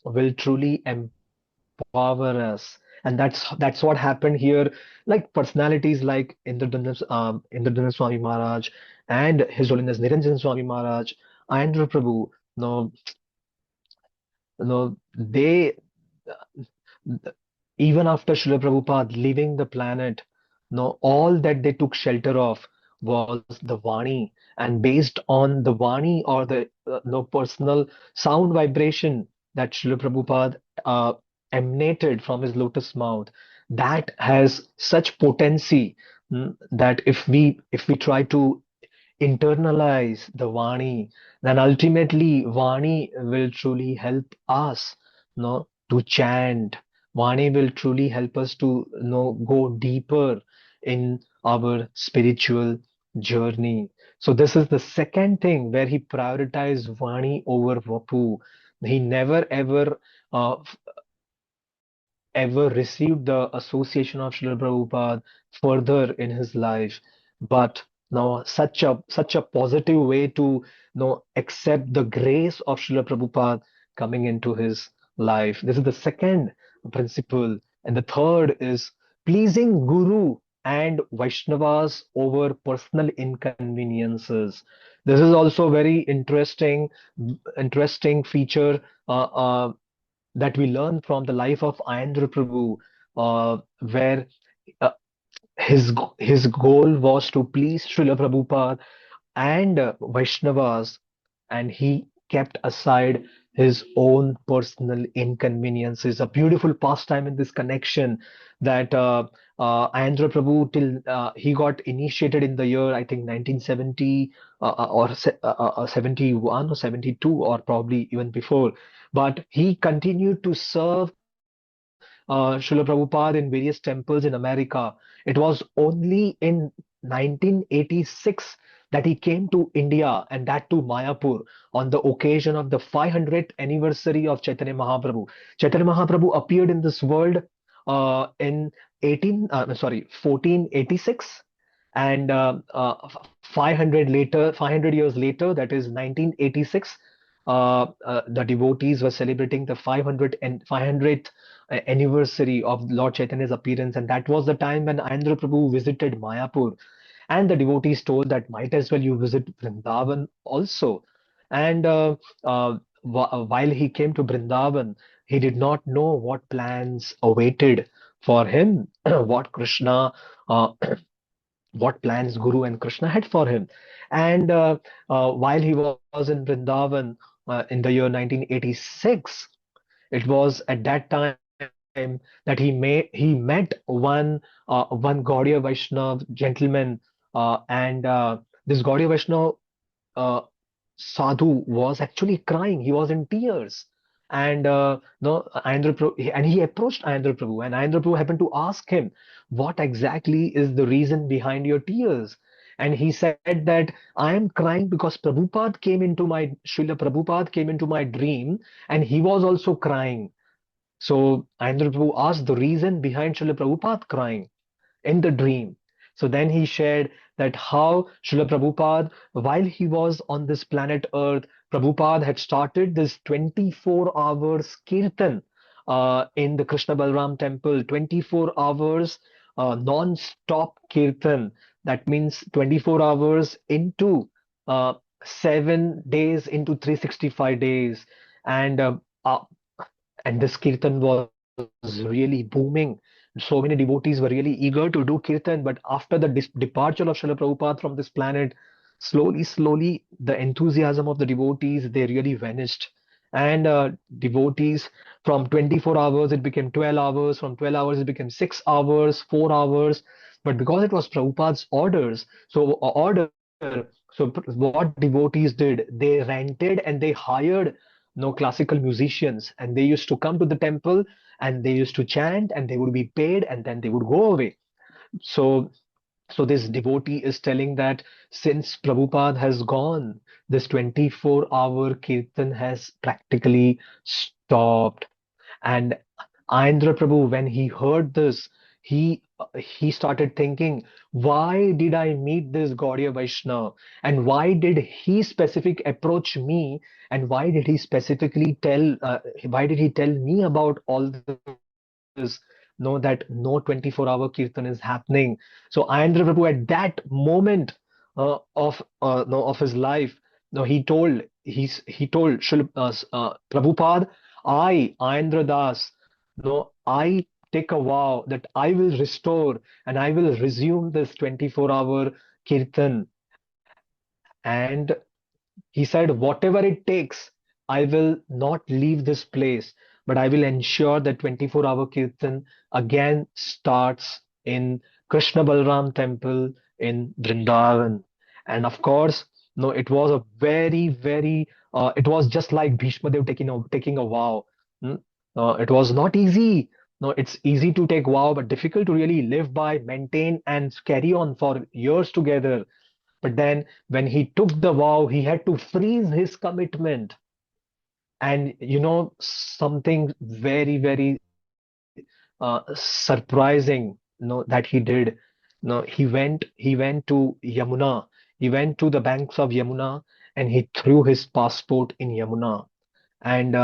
will truly empower us. And that's what happened here. Like personalities like Indradhanush Swami Maharaj and His Holiness Niranjan Swami Maharaj, Ayendra Prabhu, no, no, they even after Srila Prabhupada leaving the planet, no, all that they took shelter of was the Vani, and based on the Vani or the no personal sound vibration that Srila Prabhupada emanated from his lotus mouth, that has such potency, that if we try to internalize the Vani, then ultimately Vani will truly help us, no, to chant. Vani will truly help us to, go deeper in our spiritual journey. So this is the second thing where he prioritized Vani over Vapu. He never ever received the association of Srila Prabhupada further in his life, but now such a positive way to accept the grace of Srila Prabhupada coming into his life. This is the second principle, and the third is pleasing Guru and Vaishnavas over personal inconveniences. This is also very interesting feature that we learn from the life of Ayendra Prabhu, where uh, his goal was to please Srila Prabhupada and Vaishnavas, and he kept aside his own personal inconveniences. A beautiful pastime in this connection that Ayendra Prabhu till he got initiated in the year I think 1970 or 71 or 72 or probably even before, but he continued to serve Srila Prabhupada in various temples in America. It was only in 1986 that he came to India, and that to Mayapur, on the occasion of the 500th anniversary of Chaitanya Mahaprabhu. Chaitanya Mahaprabhu appeared in this world in 1486, and 500 years later, that is 1986, the devotees were celebrating the 500th anniversary of Lord Chaitanya's appearance, and that was the time when Ayendra Prabhu visited Mayapur. And the devotees told that might as well you visit Vrindavan also. And while he came to Vrindavan, he did not know what plans awaited for him, what Krishna, uh, what plans Guru and Krishna had for him. And while he was in Vrindavan in the year 1986, it was at that time that he met one Gaudiya Vaishnav gentleman, and this Gaudiya Vaishnav uh, sadhu was actually crying. He was in tears. And no, Ayendra Prabhu, and he approached Ayendra Prabhu, and Ayendra Prabhu happened to ask him, "What exactly is the reason behind your tears?" And he said that, "I am crying because Srila Prabhupada came into my dream, and he was also crying." So Ayendra Prabhu asked the reason behind Srila Prabhupada crying in the dream. So then he shared that how Srila Prabhupada, while he was on this planet Earth, Prabhupada had started this 24 hours kirtan in the Krishna Balram temple, 24 hours non-stop kirtan. That means 24 hours into 7 days into 365 days. And uh, and this kirtan was really booming. So many devotees were really eager to do kirtan, but after the departure of Srila Prabhupada from this planet, slowly, the enthusiasm of the devotees, they really vanished. And devotees, from 24 hours, it became 12 hours. From 12 hours, it became 6 hours, 4 hours. But because it was Prabhupada's order, what devotees did, they rented and they hired no classical musicians, and they used to come to the temple, and they used to chant, and they would be paid, and then they would go away. So so this devotee is telling that since Prabhupada has gone, this 24-hour kirtan has practically stopped. And Ayendra Prabhu, when he heard this, he started thinking, why did I meet this Gaudiya Vaishnava? And why did he specific approach me? And why did he tell me about all this? Know that no 24-hour kirtan is happening. So Ayendra Prabhu, at that moment of no, of his life, no, he told Prabhupada, I, Ayendra Das, no, I take a vow that I will restore and I will resume this 24-hour kirtan. And he said, whatever it takes, I will not leave this place, but I will ensure that 24-hour Kirtan again starts in Krishna Balram temple in Vrindavan. And of course, no, it was a it was just like Bhishma Dev taking a vow. Hmm? It was not easy. No, it's easy to take vow, but difficult to really live by, maintain, and carry on for years together. But then when he took the vow, he had to freeze his commitment. And something very, surprising, that he did. No, he went to Yamuna. He went to the banks of Yamuna and he threw his passport in Yamuna. And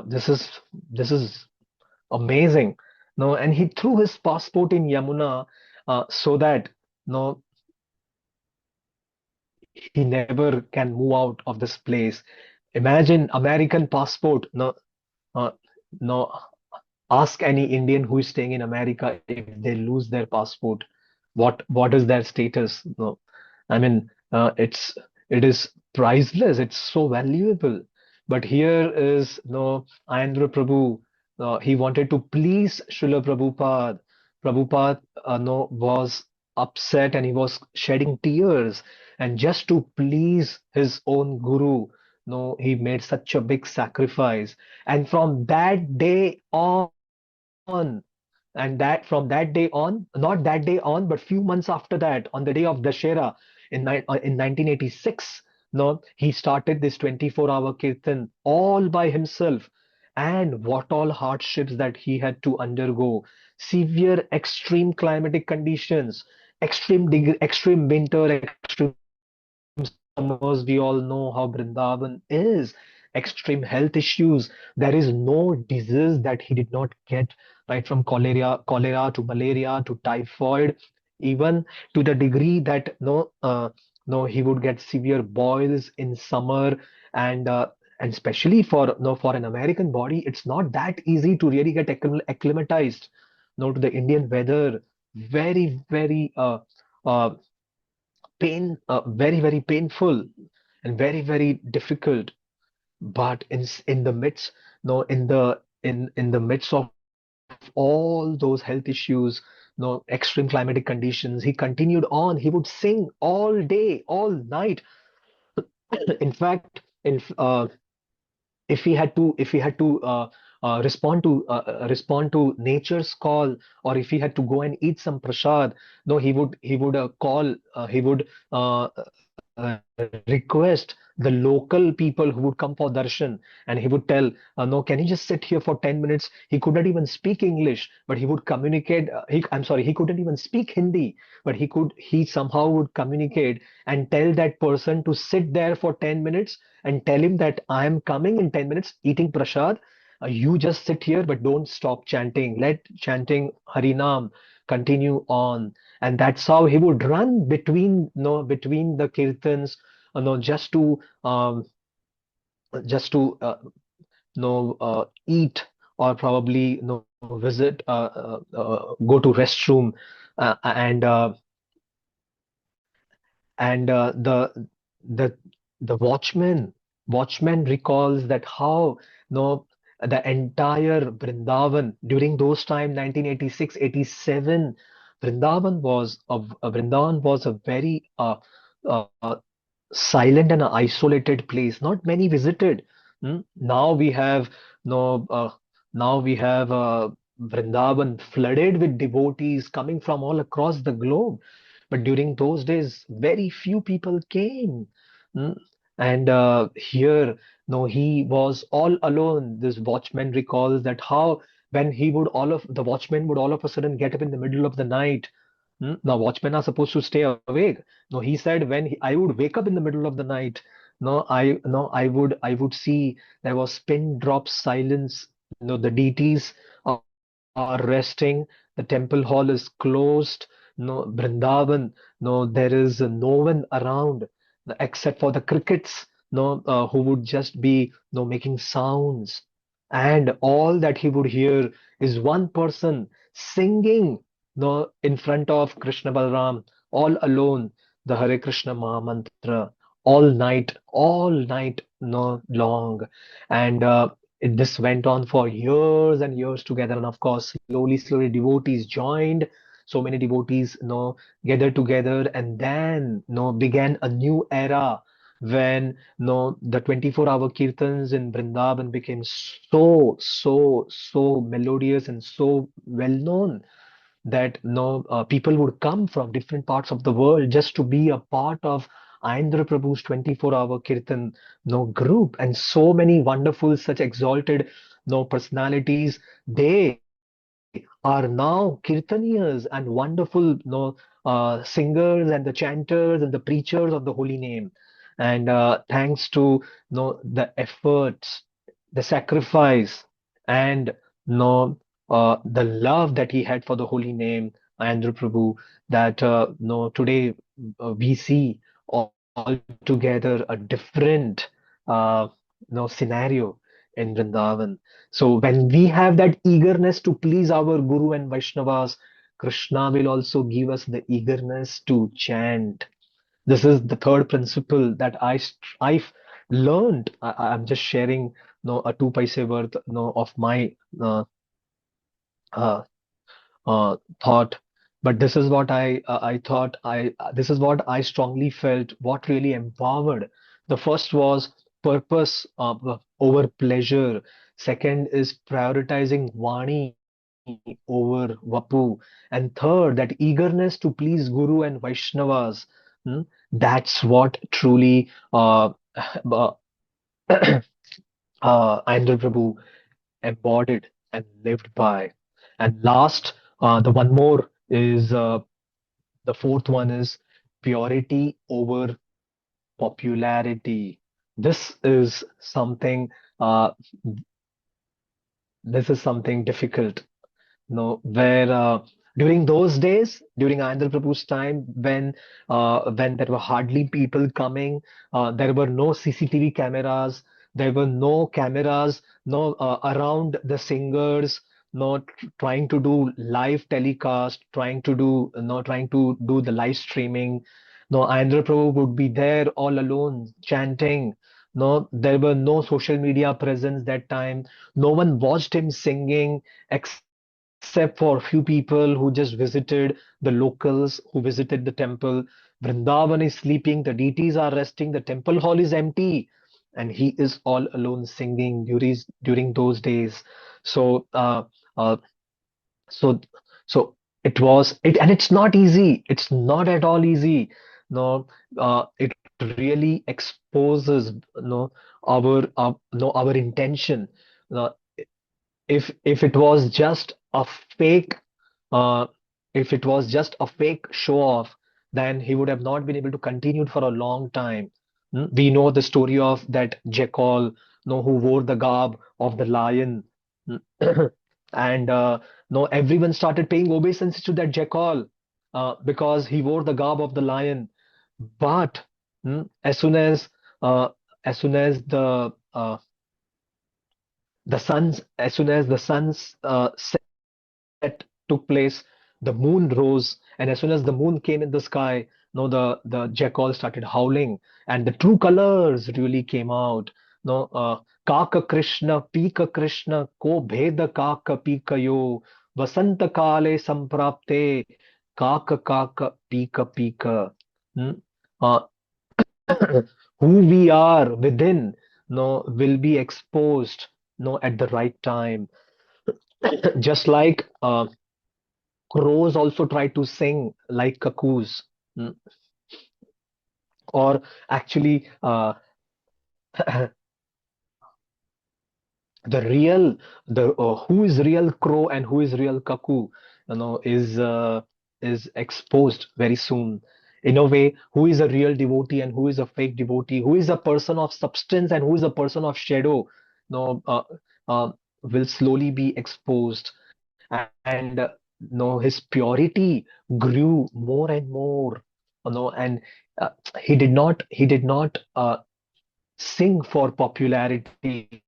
this is amazing. No, and he threw his passport in Yamuna so that no he never can move out of this place. Imagine American passport. No, uh, no. Ask any Indian who is staying in America if they lose their passport, what is their status? No, I mean it is priceless. It's so valuable. But here is no Ayendra Prabhu. He wanted to please Srila Prabhupada. Prabhupada no was upset and he was shedding tears. And just to please his own guru, no, he made such a big sacrifice. And from that day on, and that from that day on, not that day on, but few months after that, on the day of Dashera in 1986, no, he started this 24-hour kirtan all by himself. And what all hardships that he had to undergo. Severe extreme climatic conditions, extreme winter, extreme summers. We all know how Brindavan is. Extreme health issues. There is no disease that he did not get, right from cholera to malaria to typhoid, even to the degree that no, he would get severe boils in summer. And especially for an American body, it's not that easy to really get acclimatized to the Indian weather. Very, very uh, very painful and very difficult. But in the midst, no, in the midst of all those health issues, extreme climatic conditions, he continued on. He would sing all day, all night, In fact, if he had to respond to nature's call, or if he had to go and eat some prasad, no, he would call he would request the local people who would come for darshan, and he would tell, no, can you just sit here for 10 minutes? He could not even speak English, but he would communicate. I'm sorry, he couldn't even speak Hindi, but he somehow would communicate and tell that person to sit there for 10 minutes and tell him that I am coming in 10 minutes eating prasad. You just sit here, but don't stop chanting. Let chanting Harinam continue on. And that's how he would run between, between the kirtans, um, just to eat, or probably visit, go to restroom, and the the watchman recalls that how, the entire Vrindavan during those time, 1986, 87, Vrindavan was a very silent and isolated place. Not many visited. Now we have, no now we have Vrindavan flooded with devotees coming from all across the globe. But during those days, very few people came. Mm. And here, no, he was all alone. This watchman recalls that how, when he would all of the watchman would all of a sudden get up in the middle of the night. Now, watchmen are supposed to stay awake. No, he said, when I would wake up in the middle of the night, I would see there was pin drop silence. The deities are resting. The temple hall is closed. No, Vrindavan. No, there is no one around, except for the crickets. No, who would just be, making sounds, and all that he would hear is one person singing, in front of Krishna Balaram, all alone, the Hare Krishna Mahamantra, all night, no long. And this went on for years and years together. And of course, slowly, devotees joined. So many devotees, gathered together, and then, began a new era when, the 24-hour kirtans in Vrindavan became so melodious and so well known that, people would come from different parts of the world just to be a part of Aindra Prabhu's 24-hour kirtan, group. And so many wonderful, such exalted, personalities, they are now kirtaniyas and wonderful, singers, and the chanters and the preachers of the holy name. And thanks to, the efforts, the sacrifice, and, the love that he had for the holy name, Andhra Prabhu, that, today, we see altogether a different, uh, scenario in Vrindavan. So when we have that eagerness to please our Guru and Vaishnavas, Krishna will also give us the eagerness to chant. This is the third principle that I've learned. I'm just sharing, a 2 paise worth, of my uh, thought. But this is what I thought. This is what I strongly felt. What really empowered. The first was purpose, over pleasure. Second is prioritizing Vani over Vapu. And third, that eagerness to please Guru and Vaishnavas. Hmm, that's what truly, uh, Andhra Prabhu embodied and lived by. And last, the one more is, the fourth one is purity over popularity. This is something, uh, this is something difficult, where, during those days, during Andhra Prabhu's time, when there were hardly people coming, there were no CCTV cameras, there were no cameras, around the singers, trying to do live telecast, trying to do the live streaming. No, Andhra Prabhu would be there all alone chanting. No, there were no social media presence that time. No one watched him singing except for a few people who just visited, the locals who visited the temple. Vrindavan is sleeping, the deities are resting, the temple hall is empty, and he is all alone singing during those days. So, uh, so, so it was it, and it's not easy. It's not at all easy. No, it really exposes our intention. Uh, if it was just a fake uh, if it was just a fake show off, then he would have not been able to continue for a long time. We know the story of that jackal, who wore the garb of the lion. And everyone started paying obeisance to that jackal because he wore the garb of the lion. But as soon as uh, as soon as the sun's set took place, the moon rose, and as soon as the moon came in the sky, the jackal started howling, and the true colors really came out. Kaka Krishna, Pika Krishna, ko bheda kaka pika yo, Vasanta kale samprapte, Kaka Kaka Pika Pika. Hmm? Uh, who we are within, will be exposed, at the right time. Just like crows also try to sing like cuckoos, mm, or actually the real the who is real crow and who is real cuckoo, is exposed very soon. In a way, who is a real devotee and who is a fake devotee, who is a person of substance and who is a person of shadow, no uh, will slowly be exposed. And his purity grew more and more, and he did not sing for popularity.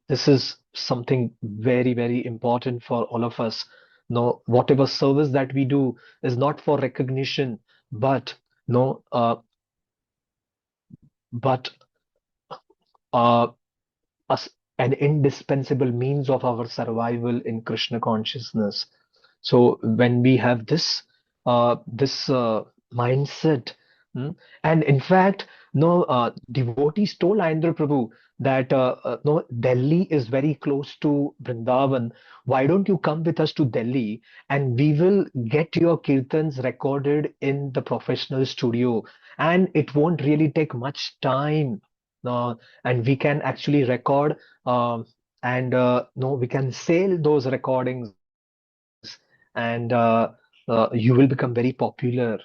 This is something very, very important for all of us. Whatever service that we do is not for recognition, but no, but uh, as an indispensable means of our survival in Krishna consciousness. So when we have this mindset, mm, and in fact, no devotees told Indra Prabhu that no Delhi is very close to Vrindavan. Why don't you come with us to Delhi and we will get your kirtans recorded in the professional studio, and it won't really take much time. And we can actually record and no, we can sell those recordings, and you will become very popular.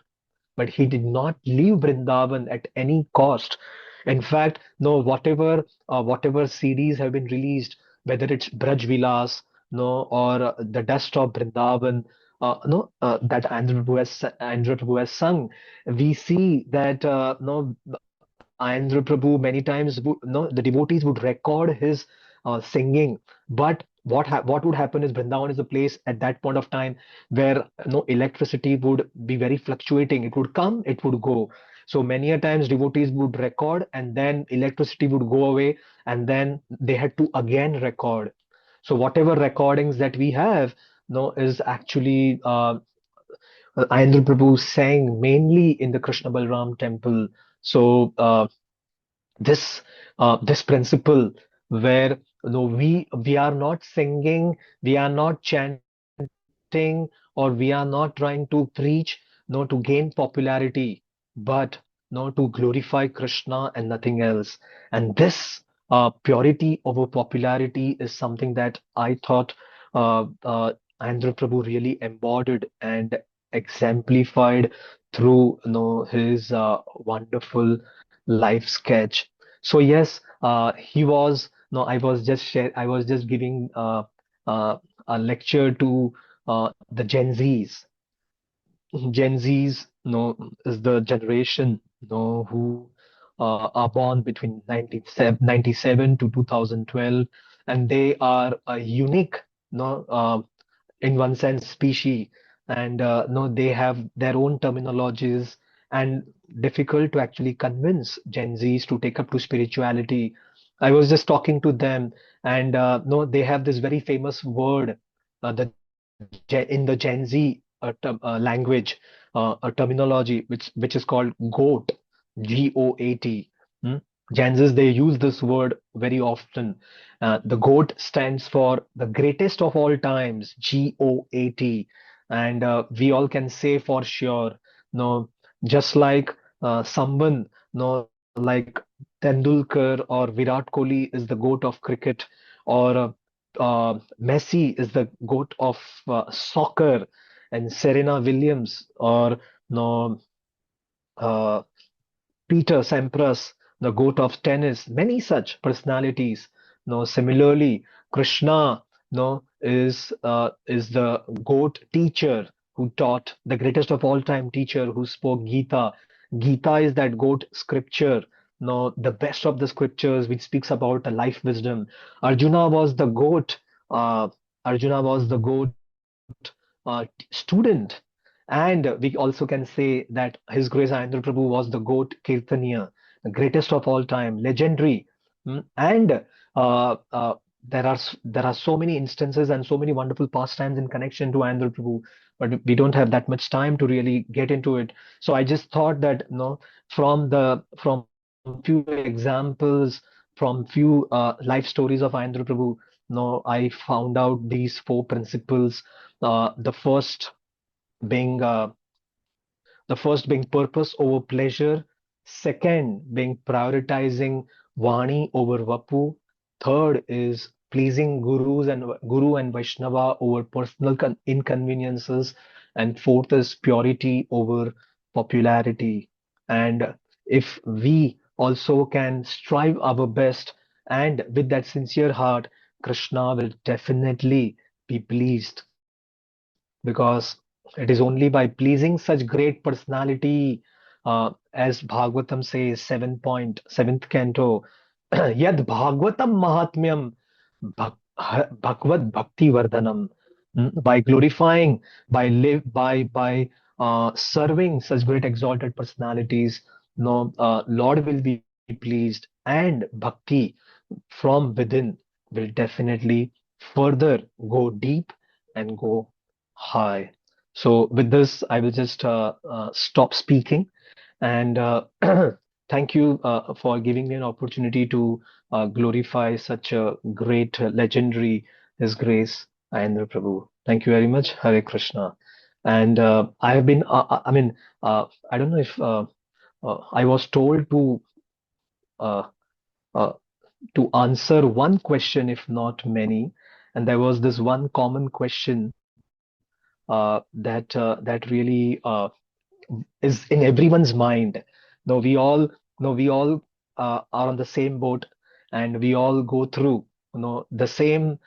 But he did not leave Vrindavan at any cost. In fact, no, whatever CDs have been released, whether it's Braj Vilas, no, or the Dust of Vrindavan, no, that Andhra Prabhu has sung, we see that Andhra Prabhu many times the devotees would record his singing. But what would happen is Vrindavan is a place at that point of time where no electricity would be very fluctuating. It would come, it would go. So many a times devotees would record and then electricity would go away and then they had to again record. So whatever recordings that we have, no, is actually Andhra Prabhu sang mainly in the Krishna Balram temple. So this principle where we are not singing, we are not chanting, or we are not trying to preach to gain popularity, but to glorify Krishna and nothing else. And this purity over popularity is something that I thought Andhra Prabhu really embodied and exemplified through his wonderful life sketch. So yes, he was no, I was just giving a lecture to the Gen Zs. Gen Zs, is the generation, who are born between 1997 to 2012, and they are a unique, in one sense, species, and they have their own terminologies, and difficult to actually convince Gen Zs to take up to spirituality. I was just talking to them, and no, they have this very famous word, in the Gen Z language. a terminology which is called GOAT, GOAT. Hmm? Jansis, they use this word very often. The GOAT stands for the greatest of all times, GOAT, and we all can say for sure, no, just like someone, no, like Tendulkar or Virat Kohli is the GOAT of cricket, or Messi is the GOAT of soccer, and Serena Williams or no, uh, Peter Sampras, the goat of tennis, many such personalities. No, similarly, Krishna, no, is the goat teacher who taught, the greatest of all time teacher who spoke Gita. Gita is that goat scripture, no, the best of the scriptures which speaks about a life wisdom. Arjuna was the goat. Uh, Arjuna was the goat student. And we also can say that His Grace Ayendra Prabhu was the GOAT Kirtaniya, the greatest of all time, legendary. And there are so many instances and so many wonderful pastimes in connection to Ayendra Prabhu, but we don't have that much time to really get into it. So I just thought that, from few examples, from few life stories of Ayendra Prabhu, I found out these four principles. The being first being purpose over pleasure, second being prioritizing Vani over Vapu, third is pleasing Guru and Vaishnava over personal inconveniences, and fourth is purity over popularity. And if we also can strive our best and with that sincere heart, Krishna will definitely be pleased, because it is only by pleasing such great personality, as Bhagavatam says, 7th canto, Yad Bhagavatam Mahatmyam Bhagavad Bhakti Vardhanam. By glorifying, by serving such great exalted personalities, Lord will be pleased, and bhakti from within will definitely further go deep and go high. So, with this, I will just stop speaking, and thank you for giving me an opportunity to glorify such a great, legendary His Grace Ayendra Prabhu. Thank you very much, Hare Krishna. And I have been, I mean, I don't know if I was told uh, uh, to answer one question, if not many. And there was this one common question that really is in everyone's mind. No, we all no, we all are on the same boat, and we all go through the same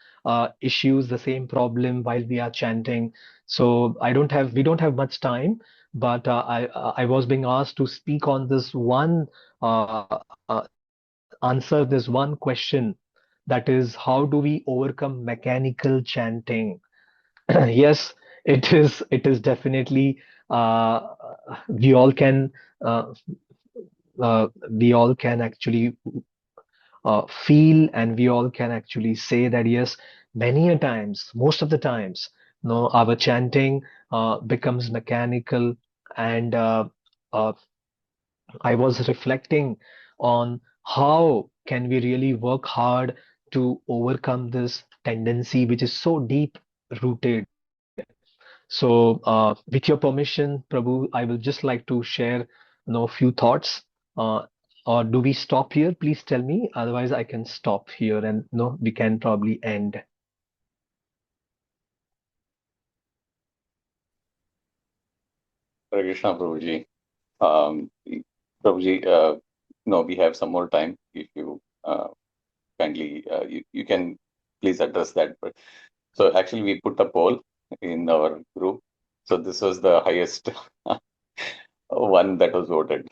issues, the same problem while we are chanting. So we don't have much time, but I was being asked to speak on this one, answer this one question, that is, how do we overcome mechanical chanting? Yes, it is definitely, uh, we all can uh, we all can actually feel, and we all can actually say that yes, many a times, most of the times, our chanting becomes mechanical. And uh, I was reflecting on how can we really work hard to overcome this tendency which is so deep rooted. So, with your permission, Prabhu, I will just like to share, few thoughts. Uh, or do we stop here? Please tell me. Otherwise, I can stop here, and no, we can probably end. Hare Krishna, Prabhuji. Um, Prabhuji, no, we have some more time. If you kindly, you can please address that. But so actually, we put a poll in our group. So this was the highest one that was voted.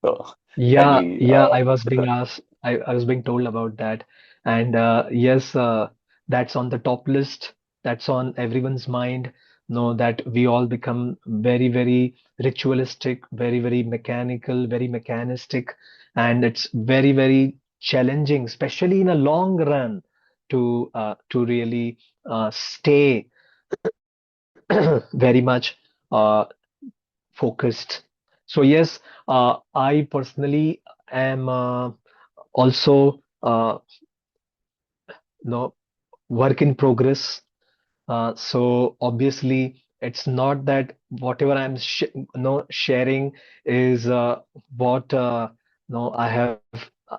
So Yeah, kindly yeah, I was put being a, asked, I was being told about that. And yes, that's on the top list. That's on everyone's mind. That we all become very, very ritualistic, very, very mechanical, very mechanistic. And it's very, very challenging, especially in a long run, to really stay very much uh, focused. So yes, I personally am also no work in progress. So obviously, it's not that whatever I'm sh no sharing is what no I have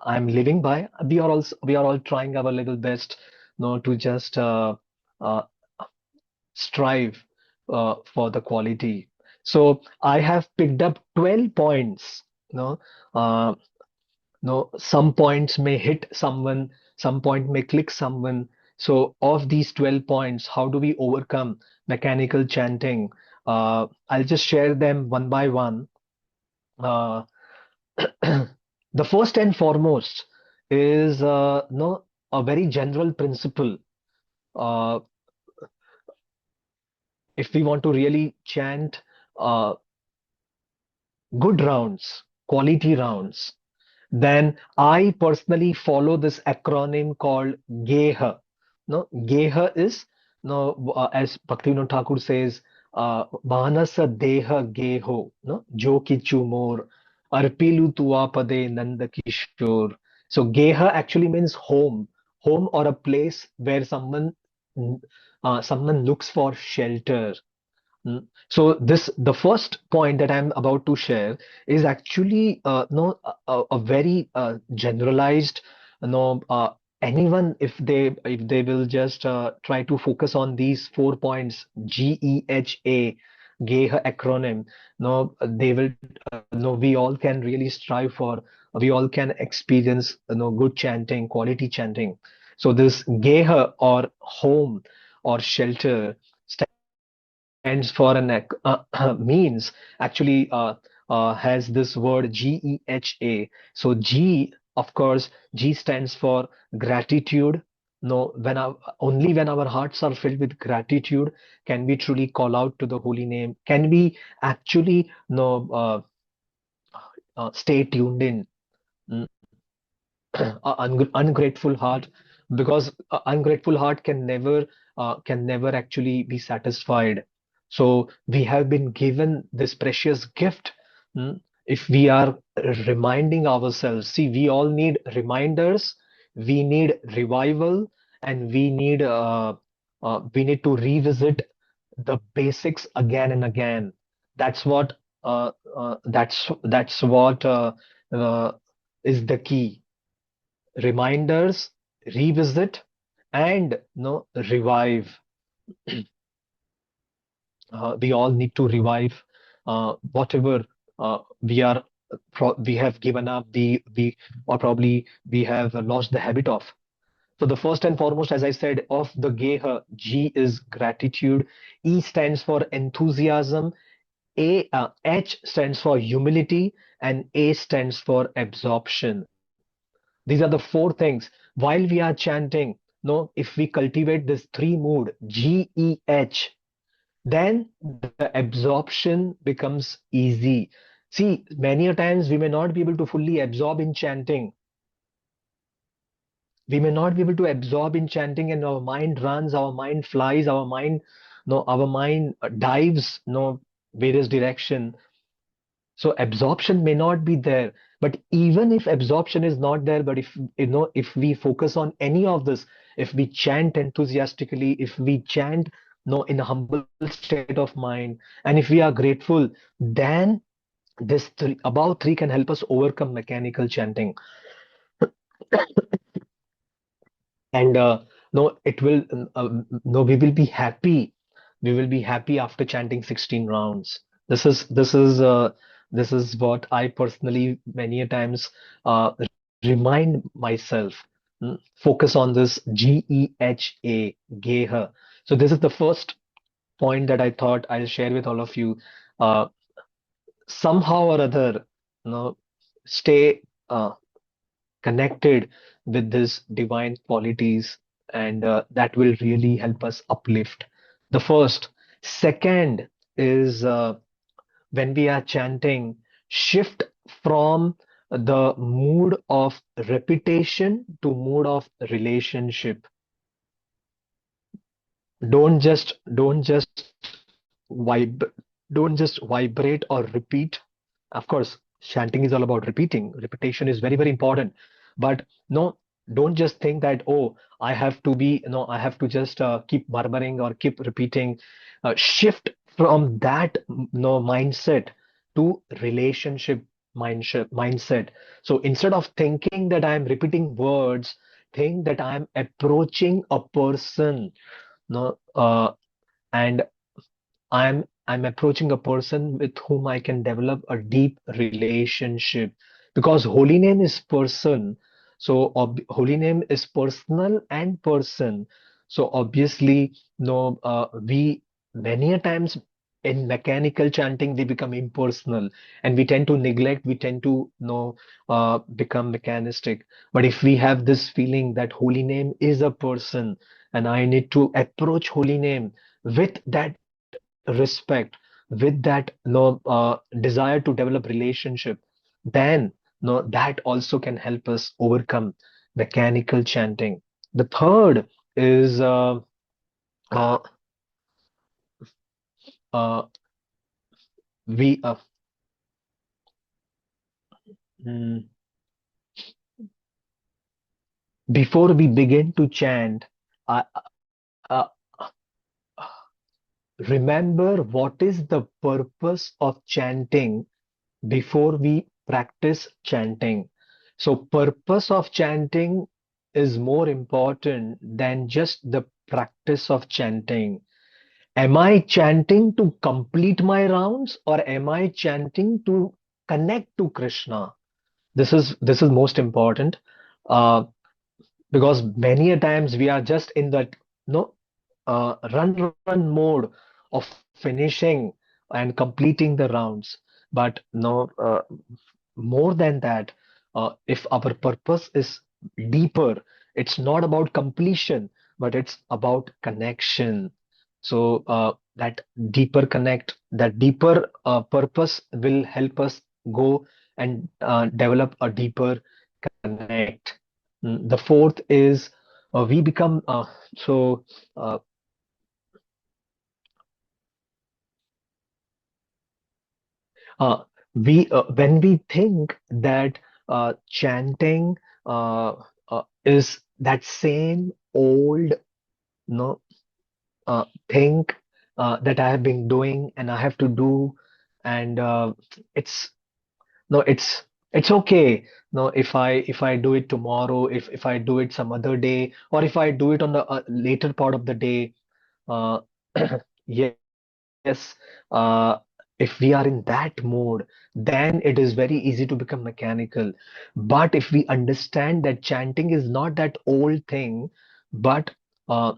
I'm living by. We are all trying our little best, no, to just uh, strive for the quality. So I have picked up 12 points. No, uh, no, some points may hit someone, some point may click someone. So of these 12 points, how do we overcome mechanical chanting? I'll just share them one by one. Uh, the first and foremost is no a very general principle. Uh, if we want to really chant uh, good rounds, quality rounds, then I personally follow this acronym called GEHA. No, GEHA is no, as Bhaktivinoda Thakur says, Manasa Deha Geho, no, Jo Kichu Mor, Arpilu Tuapade Nanda Kishore. So GEHA actually means home, home or a place where someone looks for shelter. So this the first point that I'm about to share is actually no a very generalized no anyone if they will just try to focus on these 4 points GEHA GEHA acronym, no they will no we all can really strive for, we all can experience no good chanting, quality chanting. So this GEHA or home or shelter stands for means actually has this word GEHA. So G, of course, G stands for gratitude. No, only when our hearts are filled with gratitude can we truly call out to the holy name. Can we actually no stay tuned in? Mm, ungrateful heart, because ungrateful heart can never actually be satisfied. So we have been given this precious gift. If we are reminding ourselves, see, we all need reminders, we need revival, and we need to revisit the basics again and again. That's what uh, is the key. Reminders, revisit, and no revive. We all need to revive whatever we have given up, we or probably we have lost the habit of. So the first and foremost, as I said, of the Geha, G is gratitude, E stands for enthusiasm, H stands for humility, and A stands for absorption. These are the four things. While we are chanting, no, if we cultivate this three mood, GEH, then the absorption becomes easy. See, many a times we may not be able to fully absorb in chanting. We may not be able to absorb in chanting, and our mind runs, our mind flies, our mind, no, our mind dives, no, various direction. So absorption may not be there, but even if absorption is not there, but if we focus on any of this, if we chant enthusiastically, if we chant no in a humble state of mind, and if we are grateful, then this above three can help us overcome mechanical chanting. And no, it will no, we will be happy after chanting 16 rounds. This is what I personally many a times remind myself. Focus on this GEHA, geha. So this is the first point that I thought I'll share with all of you. uh, Somehow or other, stay connected with these divine qualities, and that will really help us uplift. The first. Second is when we are chanting, shift from the mood of repetition to mood of relationship. Don't just vibe. Don't just vibrate or repeat. Of course, chanting is all about repeating. Repetition is very, very important. But no, don't just think that, oh, I have to be, no, I have to just keep murmuring or keep repeating. Shift from that no mindset to relationship mindset. So instead of thinking that I'm repeating words, think that I'm approaching a person, no, and I'm approaching a person with whom I can develop a deep relationship because holy name is person. So holy name is personal and person. So obviously, no, we many a times in mechanical chanting we become impersonal and we tend to neglect. We tend to become mechanistic. But if we have this feeling that holy name is a person and I need to approach holy name with that respect, with that desire to develop relationship, then no, that also can help us overcome mechanical chanting. The third is uh, uh, we mm, before we begin to chant, uh, uh, remember what is the purpose of chanting before we practice chanting. So purpose of chanting is more important than just the practice of chanting. Am I chanting to complete my rounds or am I chanting to connect to Krishna? This is most important. Uh, because many a times we are just in that no run mode of finishing and completing the rounds, but no, more than that, if our purpose is deeper, it's not about completion but it's about connection. So that deeper connect, that deeper purpose will help us go and develop a deeper connect. The fourth is we become so uh, we when we think that chanting uh, is that same old no thing that I have been doing and I have to do, and it's no, it's okay. No, if I do it tomorrow, if I do it some other day, or if I do it on the later part of the day, uh, yes, if we are in that mode, then it is very easy to become mechanical. But if we understand that chanting is not that old thing, but uh,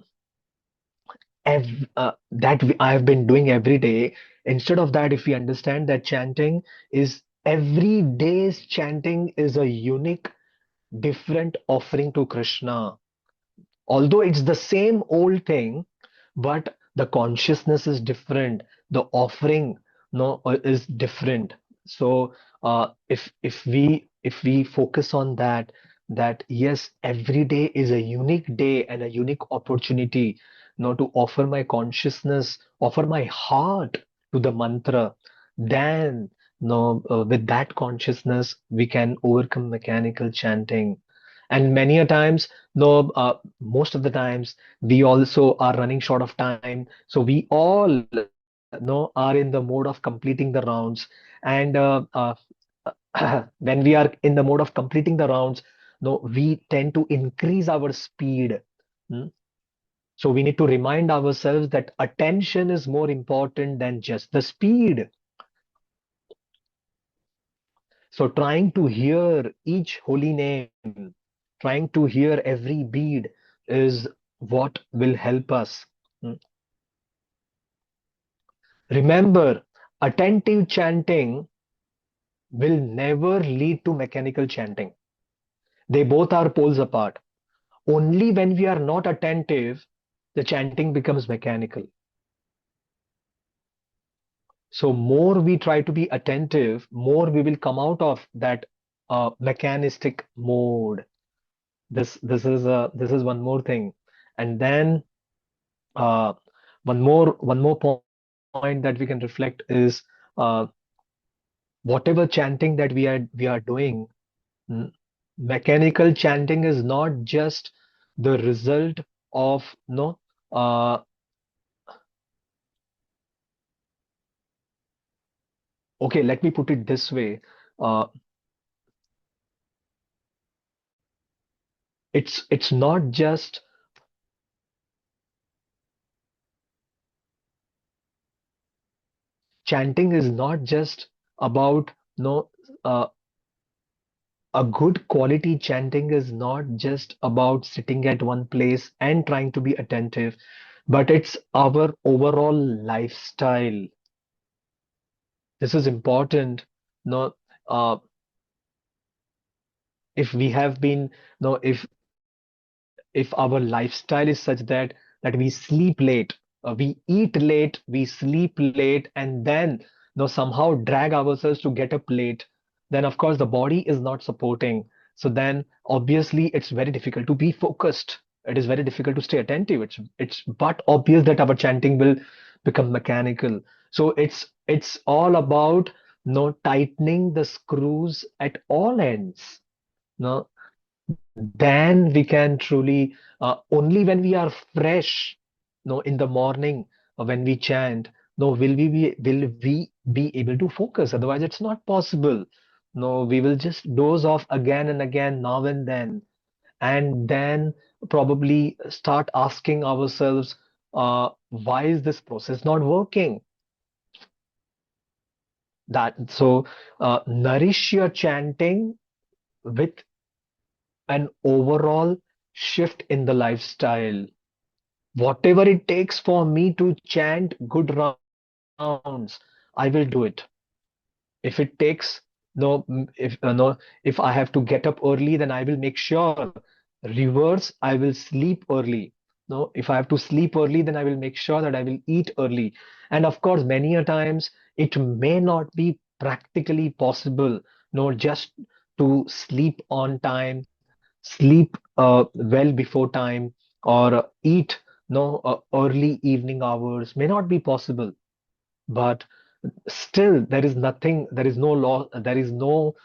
I have been doing every day. Instead of that, if we understand that chanting is every day's chanting is a unique, different offering to Krishna. Although it's the same old thing, but the consciousness is different. The offering no is different. So if we focus on that, that yes, every day is a unique day and a unique opportunity now to offer my consciousness, offer my heart to the mantra, then no, with that consciousness we can overcome mechanical chanting. And many a times, no, most of the times, we also are running short of time. So we all no are in the mode of completing the rounds. And when we are in the mode of completing the rounds, no, we tend to increase our speed. Hmm? So we need to remind ourselves that attention is more important than just the speed. So trying to hear each holy name, trying to hear every bead is what will help us. Mm. Remember, attentive chanting will never lead to mechanical chanting. They both are poles apart. Only when we are not attentive, the chanting becomes mechanical. So more we try to be attentive, more we will come out of that mechanistic mode. This is one more thing. And then uh, one more point point that we can reflect is whatever chanting that we are doing, mm, mechanical chanting is not just the result of no okay, let me put it this way. Uh, it's not just chanting is not just about no uh, a good quality chanting is not just about sitting at one place and trying to be attentive, but it's our overall lifestyle. This is important. No, uh, if we have been no if our lifestyle is such that we sleep late, we eat late, we sleep late, and then somehow drag ourselves to get up late, then of course the body is not supporting. So then obviously it's very difficult to be focused. It is very difficult to stay attentive. It's but obvious that our chanting will become mechanical. So it's all about tightening the screws at all ends. No, then we can truly only when we are fresh no in the morning when we chant no will we be able to focus, otherwise it's not possible. No, we will just doze off again and again now and then probably start asking ourselves why is this process not working. That so nourish your chanting with an overall shift in the lifestyle. Whatever it takes for me to chant good rounds, I will do it. If it takes if I have to get up early, then I will make sure. Reverse, I will sleep early. No, if I have to sleep early, then I will make sure that I will eat early. And of course, many a times it may not be practically possible, no, just to sleep on time, sleep well before time, or eat early evening hours may not be possible. But still there is nothing, there is no law, there is no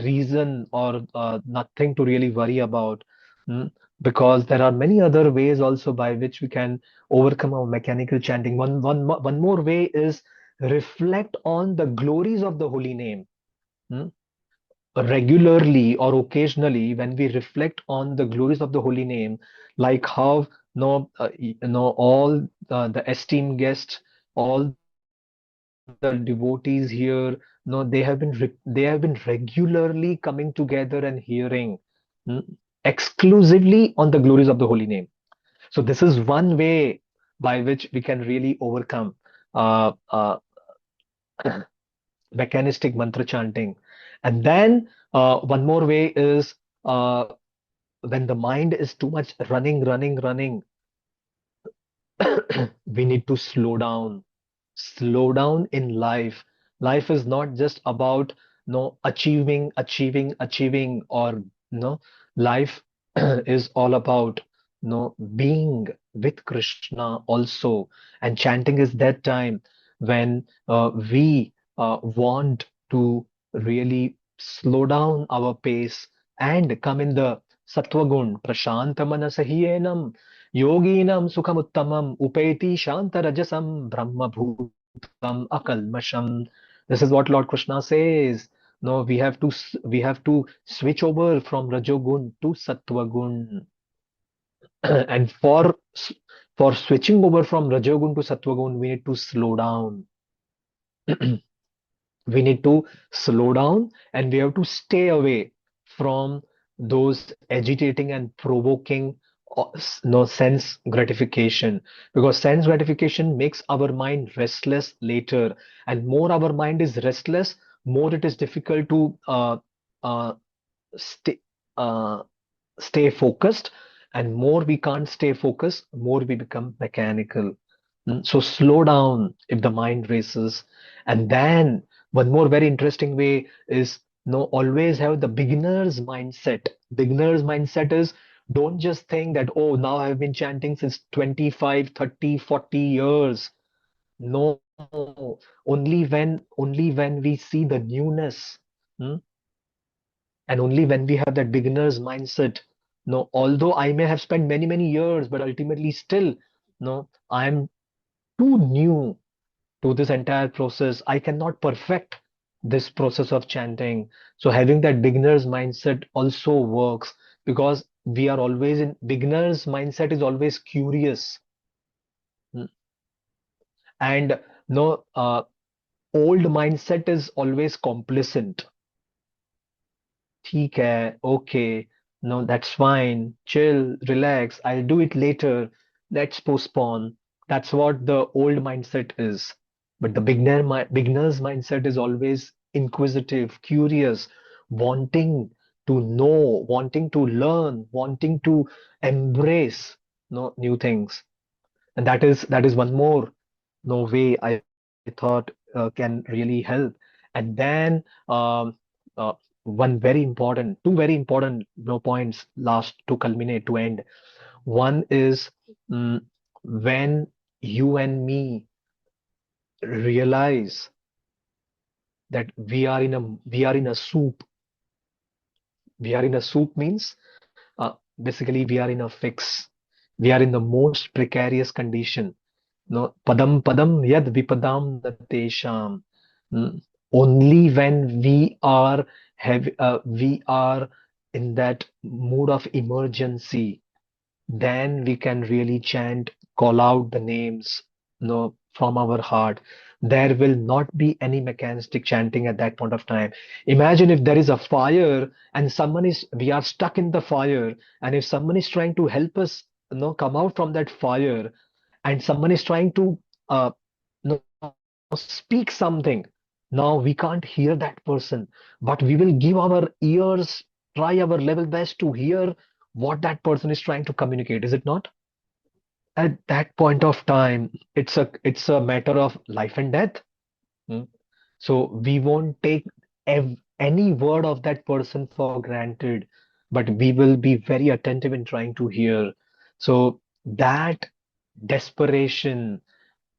reason or nothing to really worry about. mm, because there are many other ways also by which we can overcome our mechanical chanting. One more way is reflect on the glories of the holy name. mm. Regularly or occasionally, when we reflect on the glories of the holy name, like how all the esteemed guests, all the devotees here, they have regularly coming together and hearing mm, exclusively on the glories of the holy name. So this is one way by which we can really overcome uh, uh, mechanistic mantra chanting. And then one more way is when the mind is too much running, we need to slow down in life. Life is not just about achieving, or life is all about being with Krishna also. And chanting is that time when we want to really slow down our pace and come in the sattva gun, prashanta manasahiyenam yoginam sukhamuttamam upeti shantarajasam brahmabhutam akalmasham. This is what Lord Krishna says. No, we have to switch over from rajogun to sattva gun. And for switching over from rajogun to sattva gun, we need to slow down. We need to slow down, and we have to stay away from those agitating and provoking sense gratification, because sense gratification makes our mind restless later, and more our mind is restless, more it is difficult to uh, stay uh, stay focused, and more we can't stay focused, more we become mechanical. So slow down if the mind races. And then one more very interesting way is always have the beginner's mindset. Beginner's mindset is, don't just think that, oh, now I've been chanting since 25, 30, 40 years. No, only when we see the newness, hmm, and only when we have that beginner's mindset. No, although I may have spent many years, but ultimately still, no, I am too new to this entire process. I cannot perfect this process of chanting. So having that beginner's mindset also works, because we are always in beginner's mindset is always curious. Mm. And no, old mindset is always complacent. ठीक है, okay, no, that's fine, chill, relax, I'll do it later, let's postpone. That's what the old mindset is. But the beginner's mindset is always inquisitive, curious, wanting to know, wanting to learn, wanting to embrace no new things. And that is one more no way I thought can really help. And then uh, one very important, two very important no points last to culminate to end. One is, mm, when you and me realize that we are in a soup. We are in a soup means, basically we are in a fix. We are in the most precarious condition. No, padam padam yad vipadam natesham. Mm, Only when we are in that mood of emergency, then we can really chant, call out the names, from our heart. There will not be any mechanistic chanting at that point of time. Imagine if there is a fire and we are stuck in the fire, and if someone is trying to help us, come out from that fire, and someone is trying to, speak something. Now we can't hear that person, but we will give our ears, try our level best to hear what that person is trying to communicate, is it not? At that point of time, it's a matter of life and death. Mm. So we won't take any word of that person for granted, but we will be very attentive in trying to hear. So that desperation,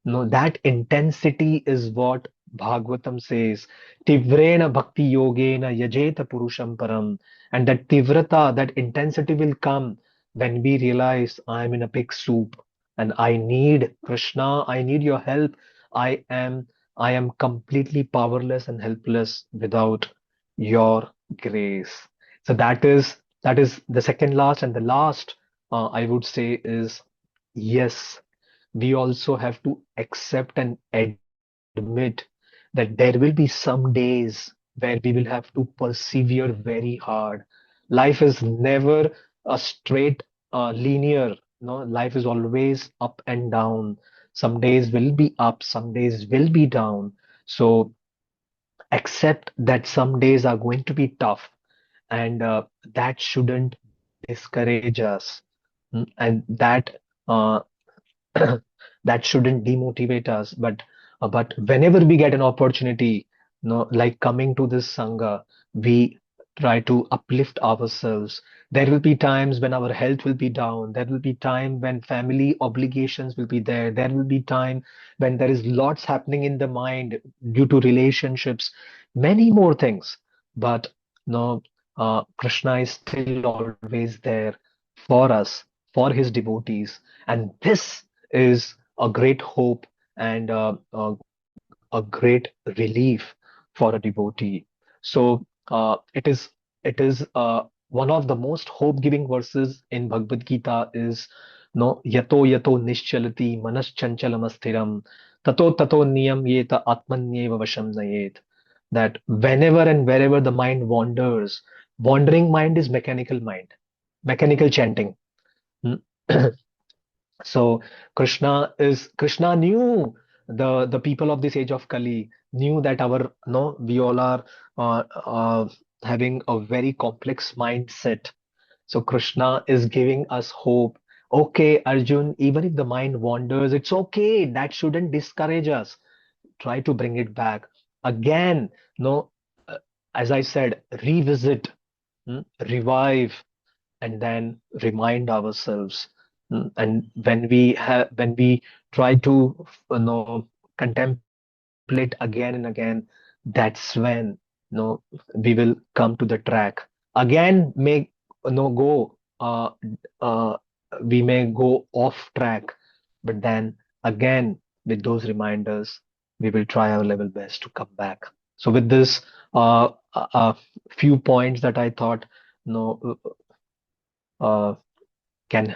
no, that intensity is what Bhagavatam says. Tivrena bhakti yogena yajeta purusham param. And that tivrata, that intensity will come when we realize I am in a big soup and I need Krishna, I need your help. I am I am completely powerless and helpless without your grace. So that is the second last, and the last, I would say, is yes, we also have to accept and admit that there will be some days where we will have to persevere very hard. Life is never a straight, linear. No, life is always up and down. Some days will be up, some days will be down. So accept that some days are going to be tough, and that shouldn't discourage us. And that uh, that shouldn't demotivate us. But whenever we get an opportunity, like coming to this sangha, we try to uplift ourselves. There will be times when our health will be down. There will be time when family obligations will be there. There will be time when there is lots happening in the mind due to relationships, many more things. But no, Krishna is still always there for us, for his devotees, and this is a great hope and a great relief for a devotee. So it is one of the most hope-giving verses in Bhagavad Gita is no yato yato nischalati manas chanchalamastheram tato tato niyam yeta atmanyeva vasham nayet. That whenever and wherever the mind wanders, wandering mind is mechanical mind, mechanical chanting. Hmm. So Krishna knew the people of this age of Kali knew that our no we all are uh, uh, having a very complex mindset. So Krishna is giving us hope. Okay, Arjun, even if the mind wanders, it's okay. That shouldn't discourage us. Try to bring it back again. No, uh, as I said, revisit, revive, and then remind ourselves. And when we try to, contemplate split again and again, that's when we will come to the track. Again, may go we may go off track, but then again with those reminders, we will try our level best to come back. So with this, a few points that I thought uh, can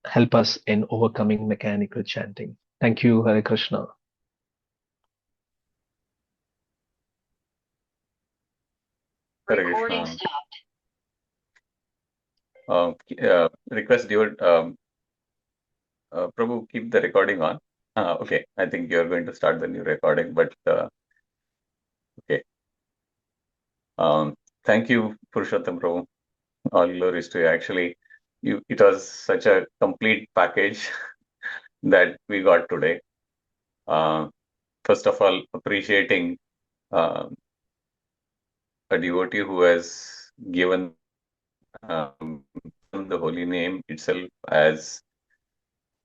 help us in overcoming mechanical chanting. Thank you, Hare Krishna. Hare Recording Krishna. stopped. Request your Prabhu, keep the recording on. Okay, I think you're going to start the new recording, but okay. Thank you, Purushottam Prabhu. All glories to you. Actually, it was such a complete package that we got today. First of all, appreciating a devotee who has given the holy name itself as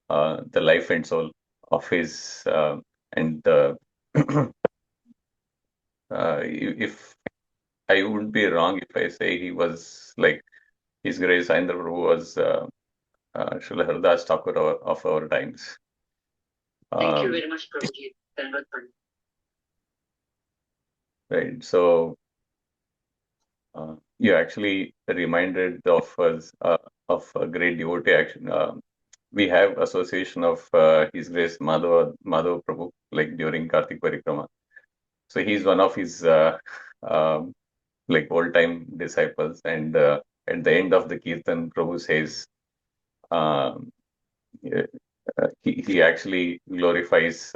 the life and soul of his and if I wouldn't be wrong if I say he was like His Grace Indra Prabhu was Srila Haridas Thakur of our times. Thank you very much, Prabhuji. Dhanavad Prabhu. Right. So you actually reminded of us of a great devotee action. We have association of His Grace Madhava Prabhu, like during Kartik Parikrama. So he's one of his like old-time disciples, and at the end of the Kirtan, Prabhu says he actually glorifies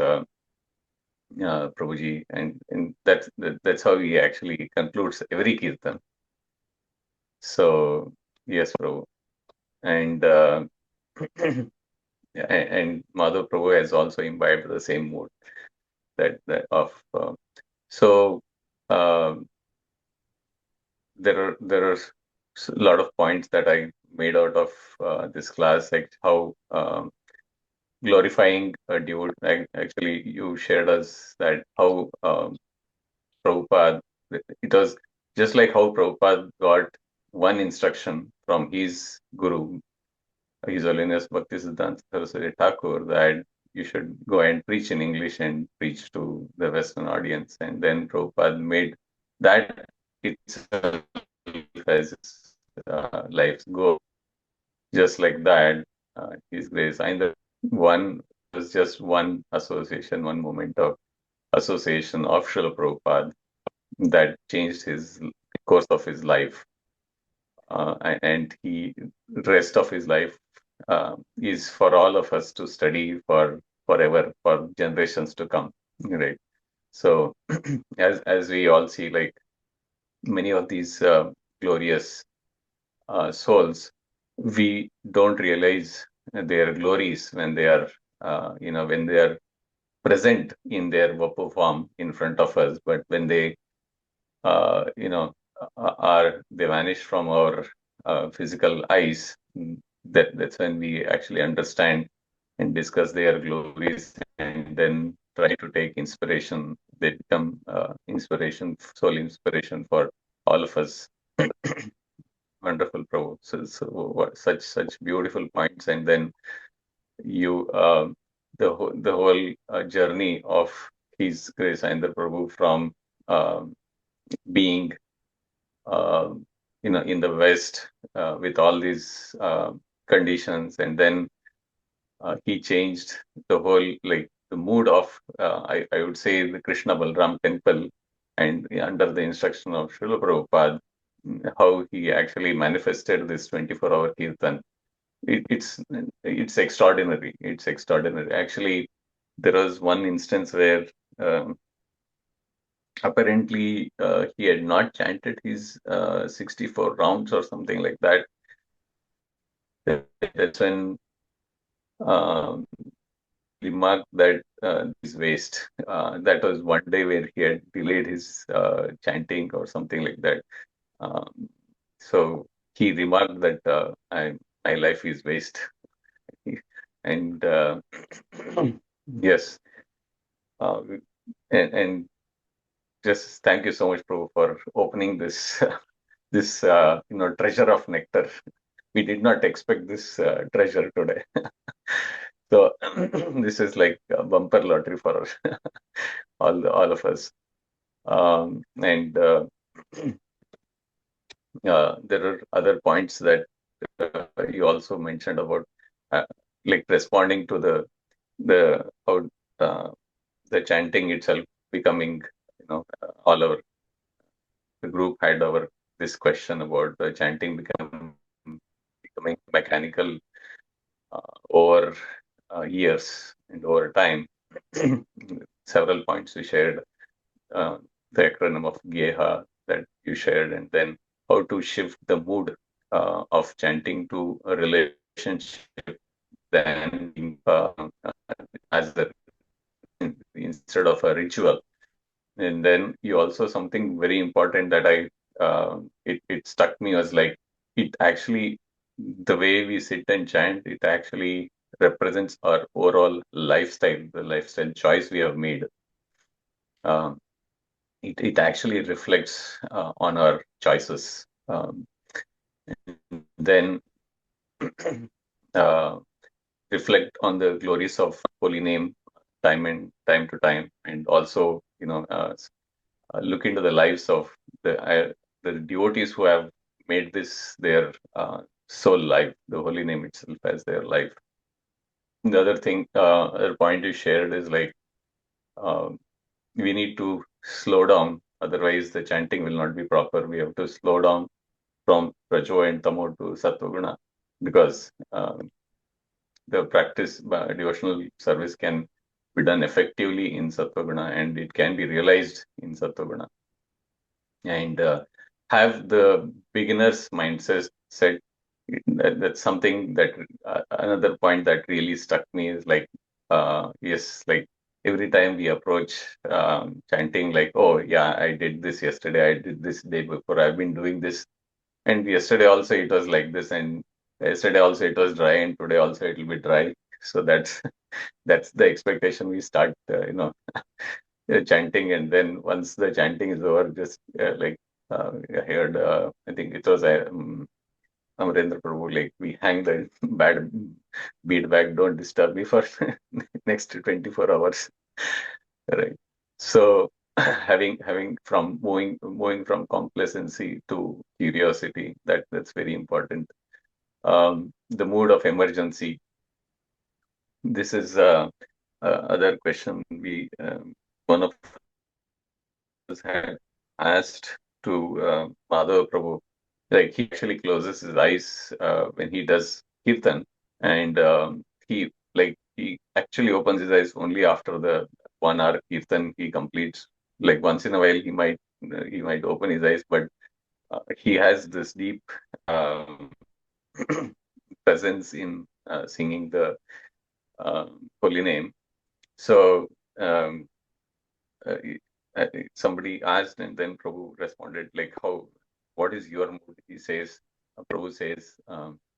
Prabhuji, and that's how he actually concludes every Kirtan. So yes, Prabhu, and and Madhav Prabhu has also imbibed the same mood that of so there are a lot of points that I made out of this class, like how glorifying a devotee. Actually, you shared us that how Prabhupada, it was just like how Prabhupada got one instruction from his guru, His Holiness Bhaktisiddhanta Saraswati Thakur, that you should go and preach in English and preach to the Western audience. And then Prabhupada made that itself as his life's goal. Just like that, His Grace. And the one was just one association, one moment of association of Srila Prabhupada that changed his course of his life. And the rest of his life is for all of us to study for forever, for generations to come, right? So as we all see, like many of these glorious souls, we don't realize their glories when they are when they are present in their Vapu form in front of us, but when they they vanish from our physical eyes, that's when we actually understand and discuss their glories, and then try to take inspiration. They become inspiration, soul inspiration for all of us. Wonderful, Prabhu. Such beautiful points, and then you the whole journey of His Grace Indra Prabhu from being in the West with all these conditions, and then he changed the whole, like the mood of I would say the Krishna Balram temple, and under the instruction of Srila Prabhupada, how he actually manifested this 24-hour kirtan. It's extraordinary. It's extraordinary. Actually, there was one instance where apparently he had not chanted his 64 rounds or something like that. That's when remarked that his waist. That was one day where he had delayed his chanting or something like that. So he remarked that my life is waste. And yes, and just thank you so much, Prabhu, for opening this this treasure of nectar. We did not expect this treasure today. So this is like a bumper lottery for all of us. And there are other points that you also mentioned about, uh, like responding to the how uh, the chanting itself becoming, all our the group had our this question about the chanting becoming mechanical over years and over time. Several points we shared, uh, the acronym of Geha that you shared, and then how to shift the mood of chanting to a relationship than as a instead of a ritual. And then you also something very important that it stuck me was like it actually the way we sit and chant, it actually represents our overall lifestyle, the lifestyle choice we have made. Um, it actually reflects on our choices. Then uh, reflect on the glories of holy name time to time, and also look into the lives of the devotees who have made this their soul life, the holy name itself as their life. The other thing, other point you shared is like um, we need to slow down, otherwise the chanting will not be proper. We have to slow down from Rajo and Tamo to Sattva because the practice devotional service can be done effectively in Sattva and it can be realized in Sattva and have the beginner's mindset set. That's something that another point that really stuck me is like yes, like every time we approach chanting, like, oh yeah, I did this yesterday, I did this day before, I've been doing this, and yesterday also it was like this, and yesterday also it was dry, and today also it will be dry. So that's that's the expectation we start chanting, and then once the chanting is over, just I heard, I think it was Amarendra Prabhu, like we hang the bad bead bag, don't disturb me for next 24 hours, right? So having from moving from complacency to curiosity, that's very important. The mood of emergency. This is other question we one of us had asked to Madhava Prabhu. Like he actually closes his eyes when he does kirtan, and he actually opens his eyes only after the 1 hour kirtan he completes. Like once in a while he might open his eyes, but he has this deep um, presence in singing the holy name. So um, uh, somebody asked, and then Prabhu responded, like, how, what is your mood? He says, Prabhu says,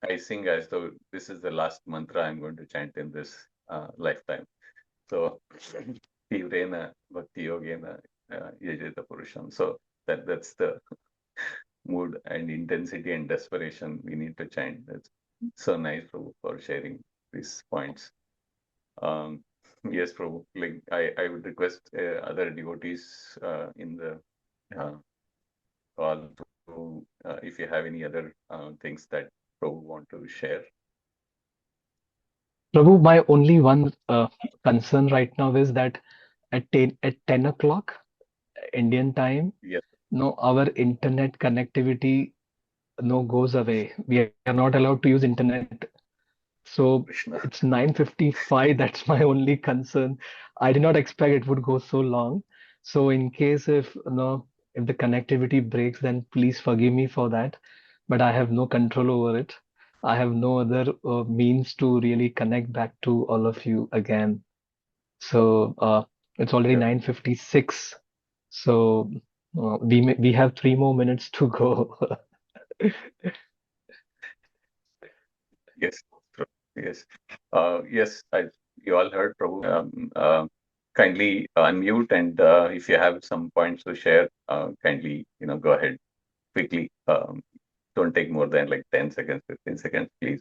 I sing as though this is the last mantra I'm going to chant in this lifetime. So, Tivrena Bhakti Yogena Yajeta Purusham. So that's the mood and intensity and desperation we need to chant. That's so nice, Prabhu, for sharing these points. Um, yes, Prabhu. Like I would request other devotees in the uh, call to, if you have any other things that Prabhu want to share. Prabhu, my only one concern right now is that at 10 o'clock Indian time, Yes, no, our internet connectivity no goes away. We are not allowed to use internet. So Krishna. it's 9:55. That's my only concern. I did not expect it would go so long. So in case if if the connectivity breaks, then please forgive me for that. But I have no control over it. I have no other means to really connect back to all of you again. So it's already Sure. 9:56. So we have 3 more minutes to go. Yes, Prabhu. Yes. Yes, you all heard Prabhu. kindly unmute, and if you have some points to share, kindly go ahead quickly. Don't take more than like 10 seconds, 15 seconds, please.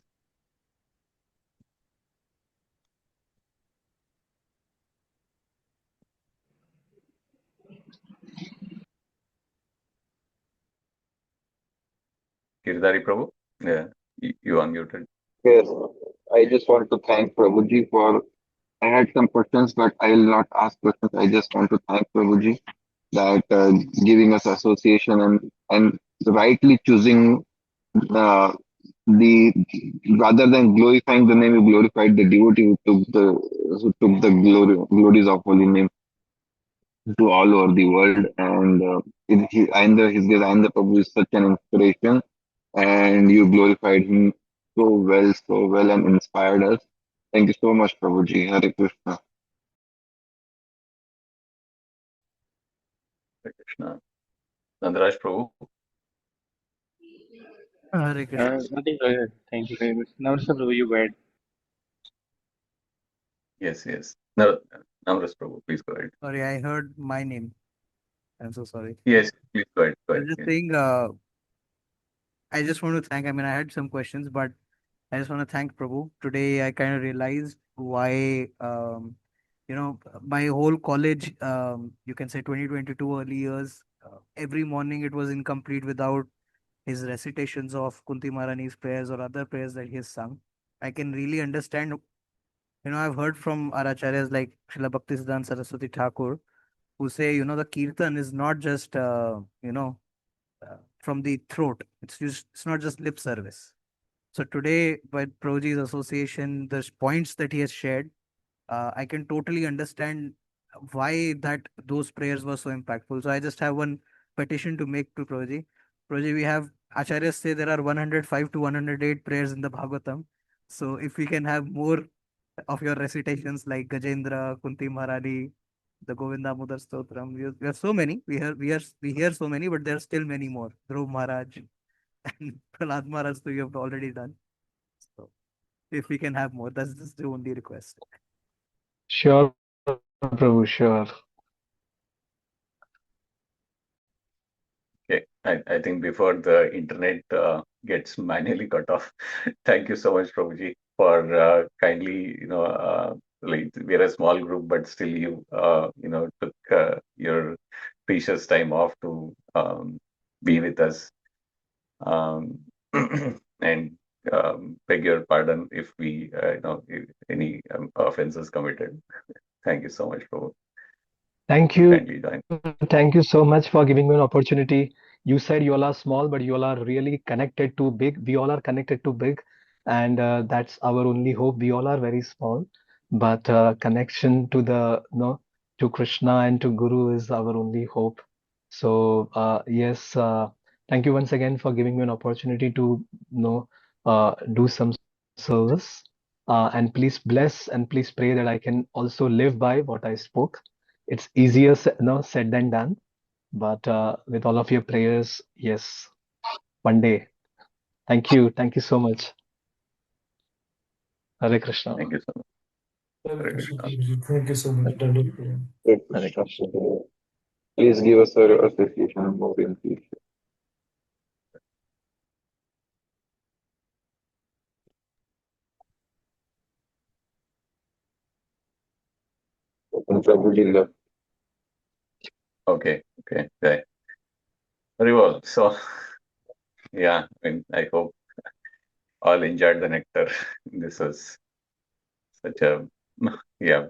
Giridhari Prabhu, yeah, you unmuted. Yes, I just want to thank Prabhuji for. I had some questions, but I will not ask questions. I just want to thank Prabhuji that giving us association and rightly choosing the rather than glorifying the name, you glorified the devotee who took the glories of holy name to all over the world. And Ayanda Prabhu is such an inspiration, and you glorified him so well, and inspired us. Thank you so much, Prabhuji. Hare Krishna. Hare Krishna. Nandaraj Prabhu, Hare Krishna. Nothing further. Thank you very much. Namaste, Prabhu. You wed. yes. No, Namaras Prabhu, please go ahead. Sorry, I heard my name. I'm so sorry. Yes, please go ahead. I was just Yes. saying, I just want to thank, I mean, I had some questions, but I just want to thank Prabhu. Today, I kind of realized why, my whole college, you can say 2022 early years, every morning it was incomplete without his recitations of Kunti Maharani's prayers or other prayers that he has sung. I can really understand. I've heard from our acharyas like Srila Bhaktisiddhanta Saraswati Thakur, who say, the kirtan is not just, from the throat. It's not just lip service. So today, by Prabhuji's association, the points that he has shared, I can totally understand why those prayers were so impactful. So I just have one petition to make to Prabhuji. Prabhuji, we have acharyas say there are 105 to 108 prayers in the Bhagavatam. So if we can have more of your recitations like Gajendra, Kunti Maharani, the Govinda Mudar Stotram. We have so many. We hear so many, but there are still many more. Dhruv Maharaj and Prahlad Maharaj, so you have already done. So if we can have more, that's just the only request. Sure, Prabhu, sure. Okay, I think before the internet gets manually cut off, thank you so much, Prabhuji, for kindly, like we're a small group, but still took your precious time off to be with us. And beg your pardon if we, if any offenses committed. Thank you so much, Prabhu. Thank you. Kindly join. Thank you so much for giving me an opportunity. You said you all are small, but you all are really connected to big. We all are connected to big, and that's our only hope. We all are very small, but connection to to Krishna and to Guru is our only hope. So yes, thank you once again for giving me an opportunity to do some service. And please bless and please pray that I can also live by what I spoke. It's easier said than done, but with all of your prayers, yes, one day. Thank you so much. Hare Krishna. Thank you so much. Hare Hare Krishna, Krishna. Prabhuji. Thank you so much. Dandavati. Hare Hare Krishna. Krishna. Please give us your association more in future. And Prabhuji left. Okay. Very well. So, yeah, I hope all enjoyed the nectar. This was such a,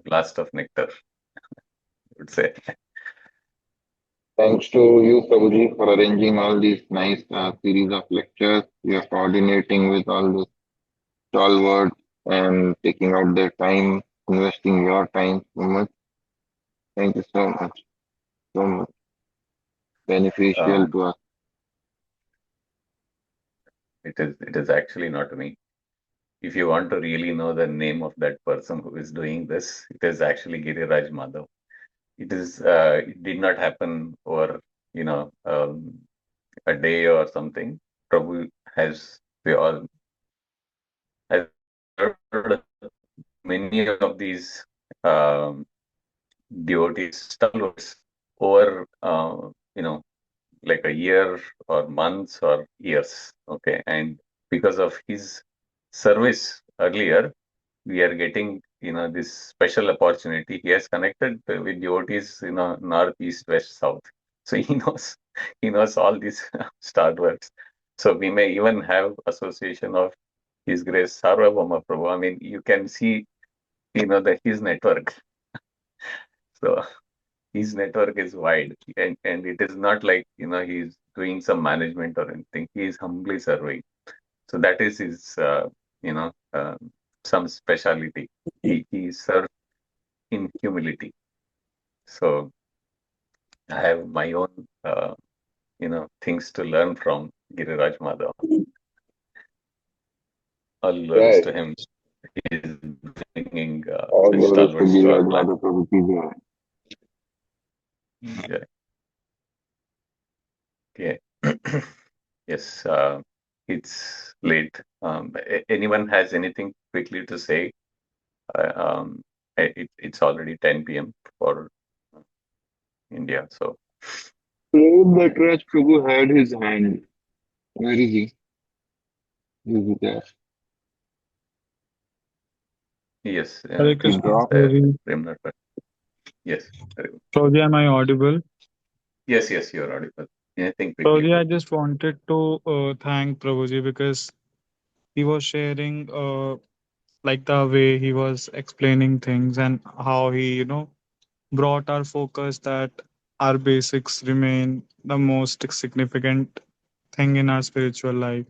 blast of nectar, I would say. Thanks to you, Prabhuji, for arranging all these nice series of lectures. You are coordinating with all the stalwart and taking out their time, investing your time so much. Thank you so much beneficial Um, to us. it is actually not me. If you want to really know the name of that person who is doing this, it is actually Giriraj Madhav. It did not happen over, a day or something. Prabhu we all has heard many of these um, devotees, stalwarts over, like a year or months or years. Okay. And because of his service earlier, we are getting, this special opportunity. He has connected with devotees, north, east, west, south. So he knows all these stalwarts. So we may even have association of His Grace Sarvabhauma Prabhu. I mean, you can see, his network. So his network is wide, and it is not like, he's doing some management or anything. He is humbly serving. So that is his, some speciality. He serves in humility. So I have my own, things to learn from Giriraj Madhav. All glories Right. to him. He is bringing All such glories to stalwarts to our Giriraj planet. Madhav Prabhu ki jai. Yeah. Okay. Yes. It's late. Anyone has anything quickly to say? It's already 10 p.m. for India. So Lord Nataraj Prabhu had his hand. Where is he? Is he there? yes, Hare He Krishna, dropped. Prabhuji. Premnath. Yes. Very good. Prabhuji, am I audible? Yes, you're audible. Anything quickly, Prabhuji, I please. just wanted to thank Prabhuji because he was sharing like the way he was explaining things and how he, brought our focus that our basics remain the most significant thing in our spiritual life.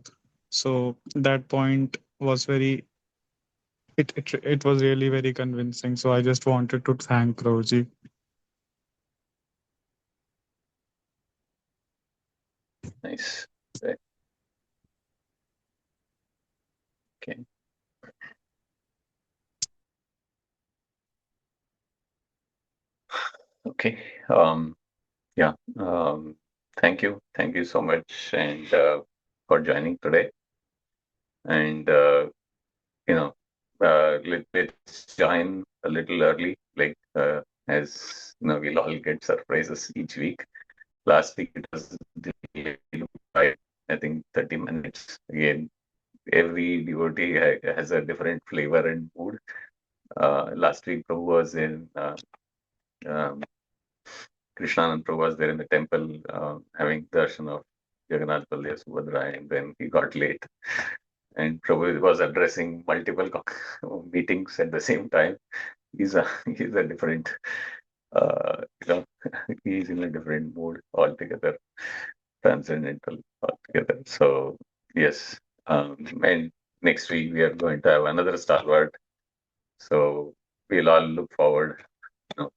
So that point was it was really very convincing. So I just wanted to thank Prabhuji. Nice. Right. Okay. Okay. Yeah. Thank you. Thank you so much, and for joining today. And let's join a little early, like, as we'll all get surprises each week. Last week it was delayed by, I think, 30 minutes. Again, every devotee has a different flavor and mood. Last week Prabhu was in, um, Krishnanand Prabhu was there in the temple, having darshan of Jagannath, Baldev, Subhadra, and then he got late. And Prabhu was addressing multiple meetings at the same time. He's a different, uh, you know, he's in a different mood altogether, transcendental altogether. So yes, and next week we are going to have another stalwart. So we'll all look forward,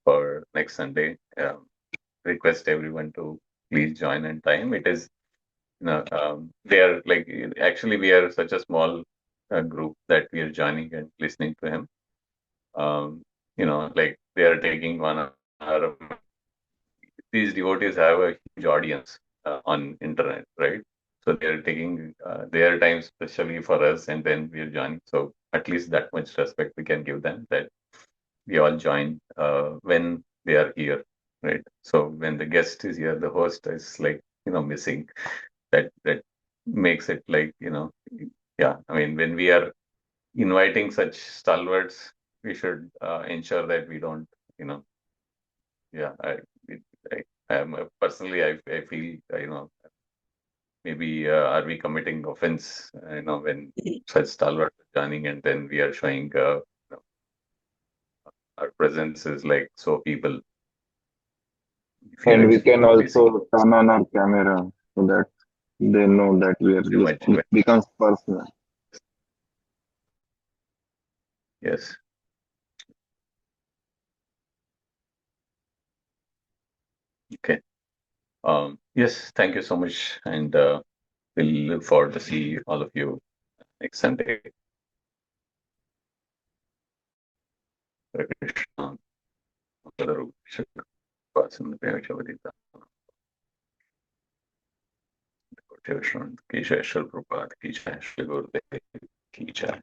for next Sunday. Request everyone to please join in time. It is, they are like, actually we are such a small group that we are joining and listening to him. Like they are taking 1 hour. These devotees have a huge audience on internet, right? So they are taking their time especially for us, and then we are joining. So at least that much respect we can give them, that we all join when they are here, right? So when the guest is here, the host is like, missing. That makes it like, yeah. I mean, when we are inviting such stalwarts, we should ensure that we don't, you know, yeah. I am personally, I feel, maybe are we committing offense, when such stalwarts are joining, and then we are showing, our presence is like so people feel And we actually, can basically also turn on our camera so that they know that we are very much. it becomes personal. Yes. Okay. Yes. Thank you so much, and we'll look forward to see all of you next Sunday. Hare Krishna. Hare Krishna. Hare Krishna. Ki Jai Shri Prabhupada. Ki Jai Shri Gurudev. Ki Jai.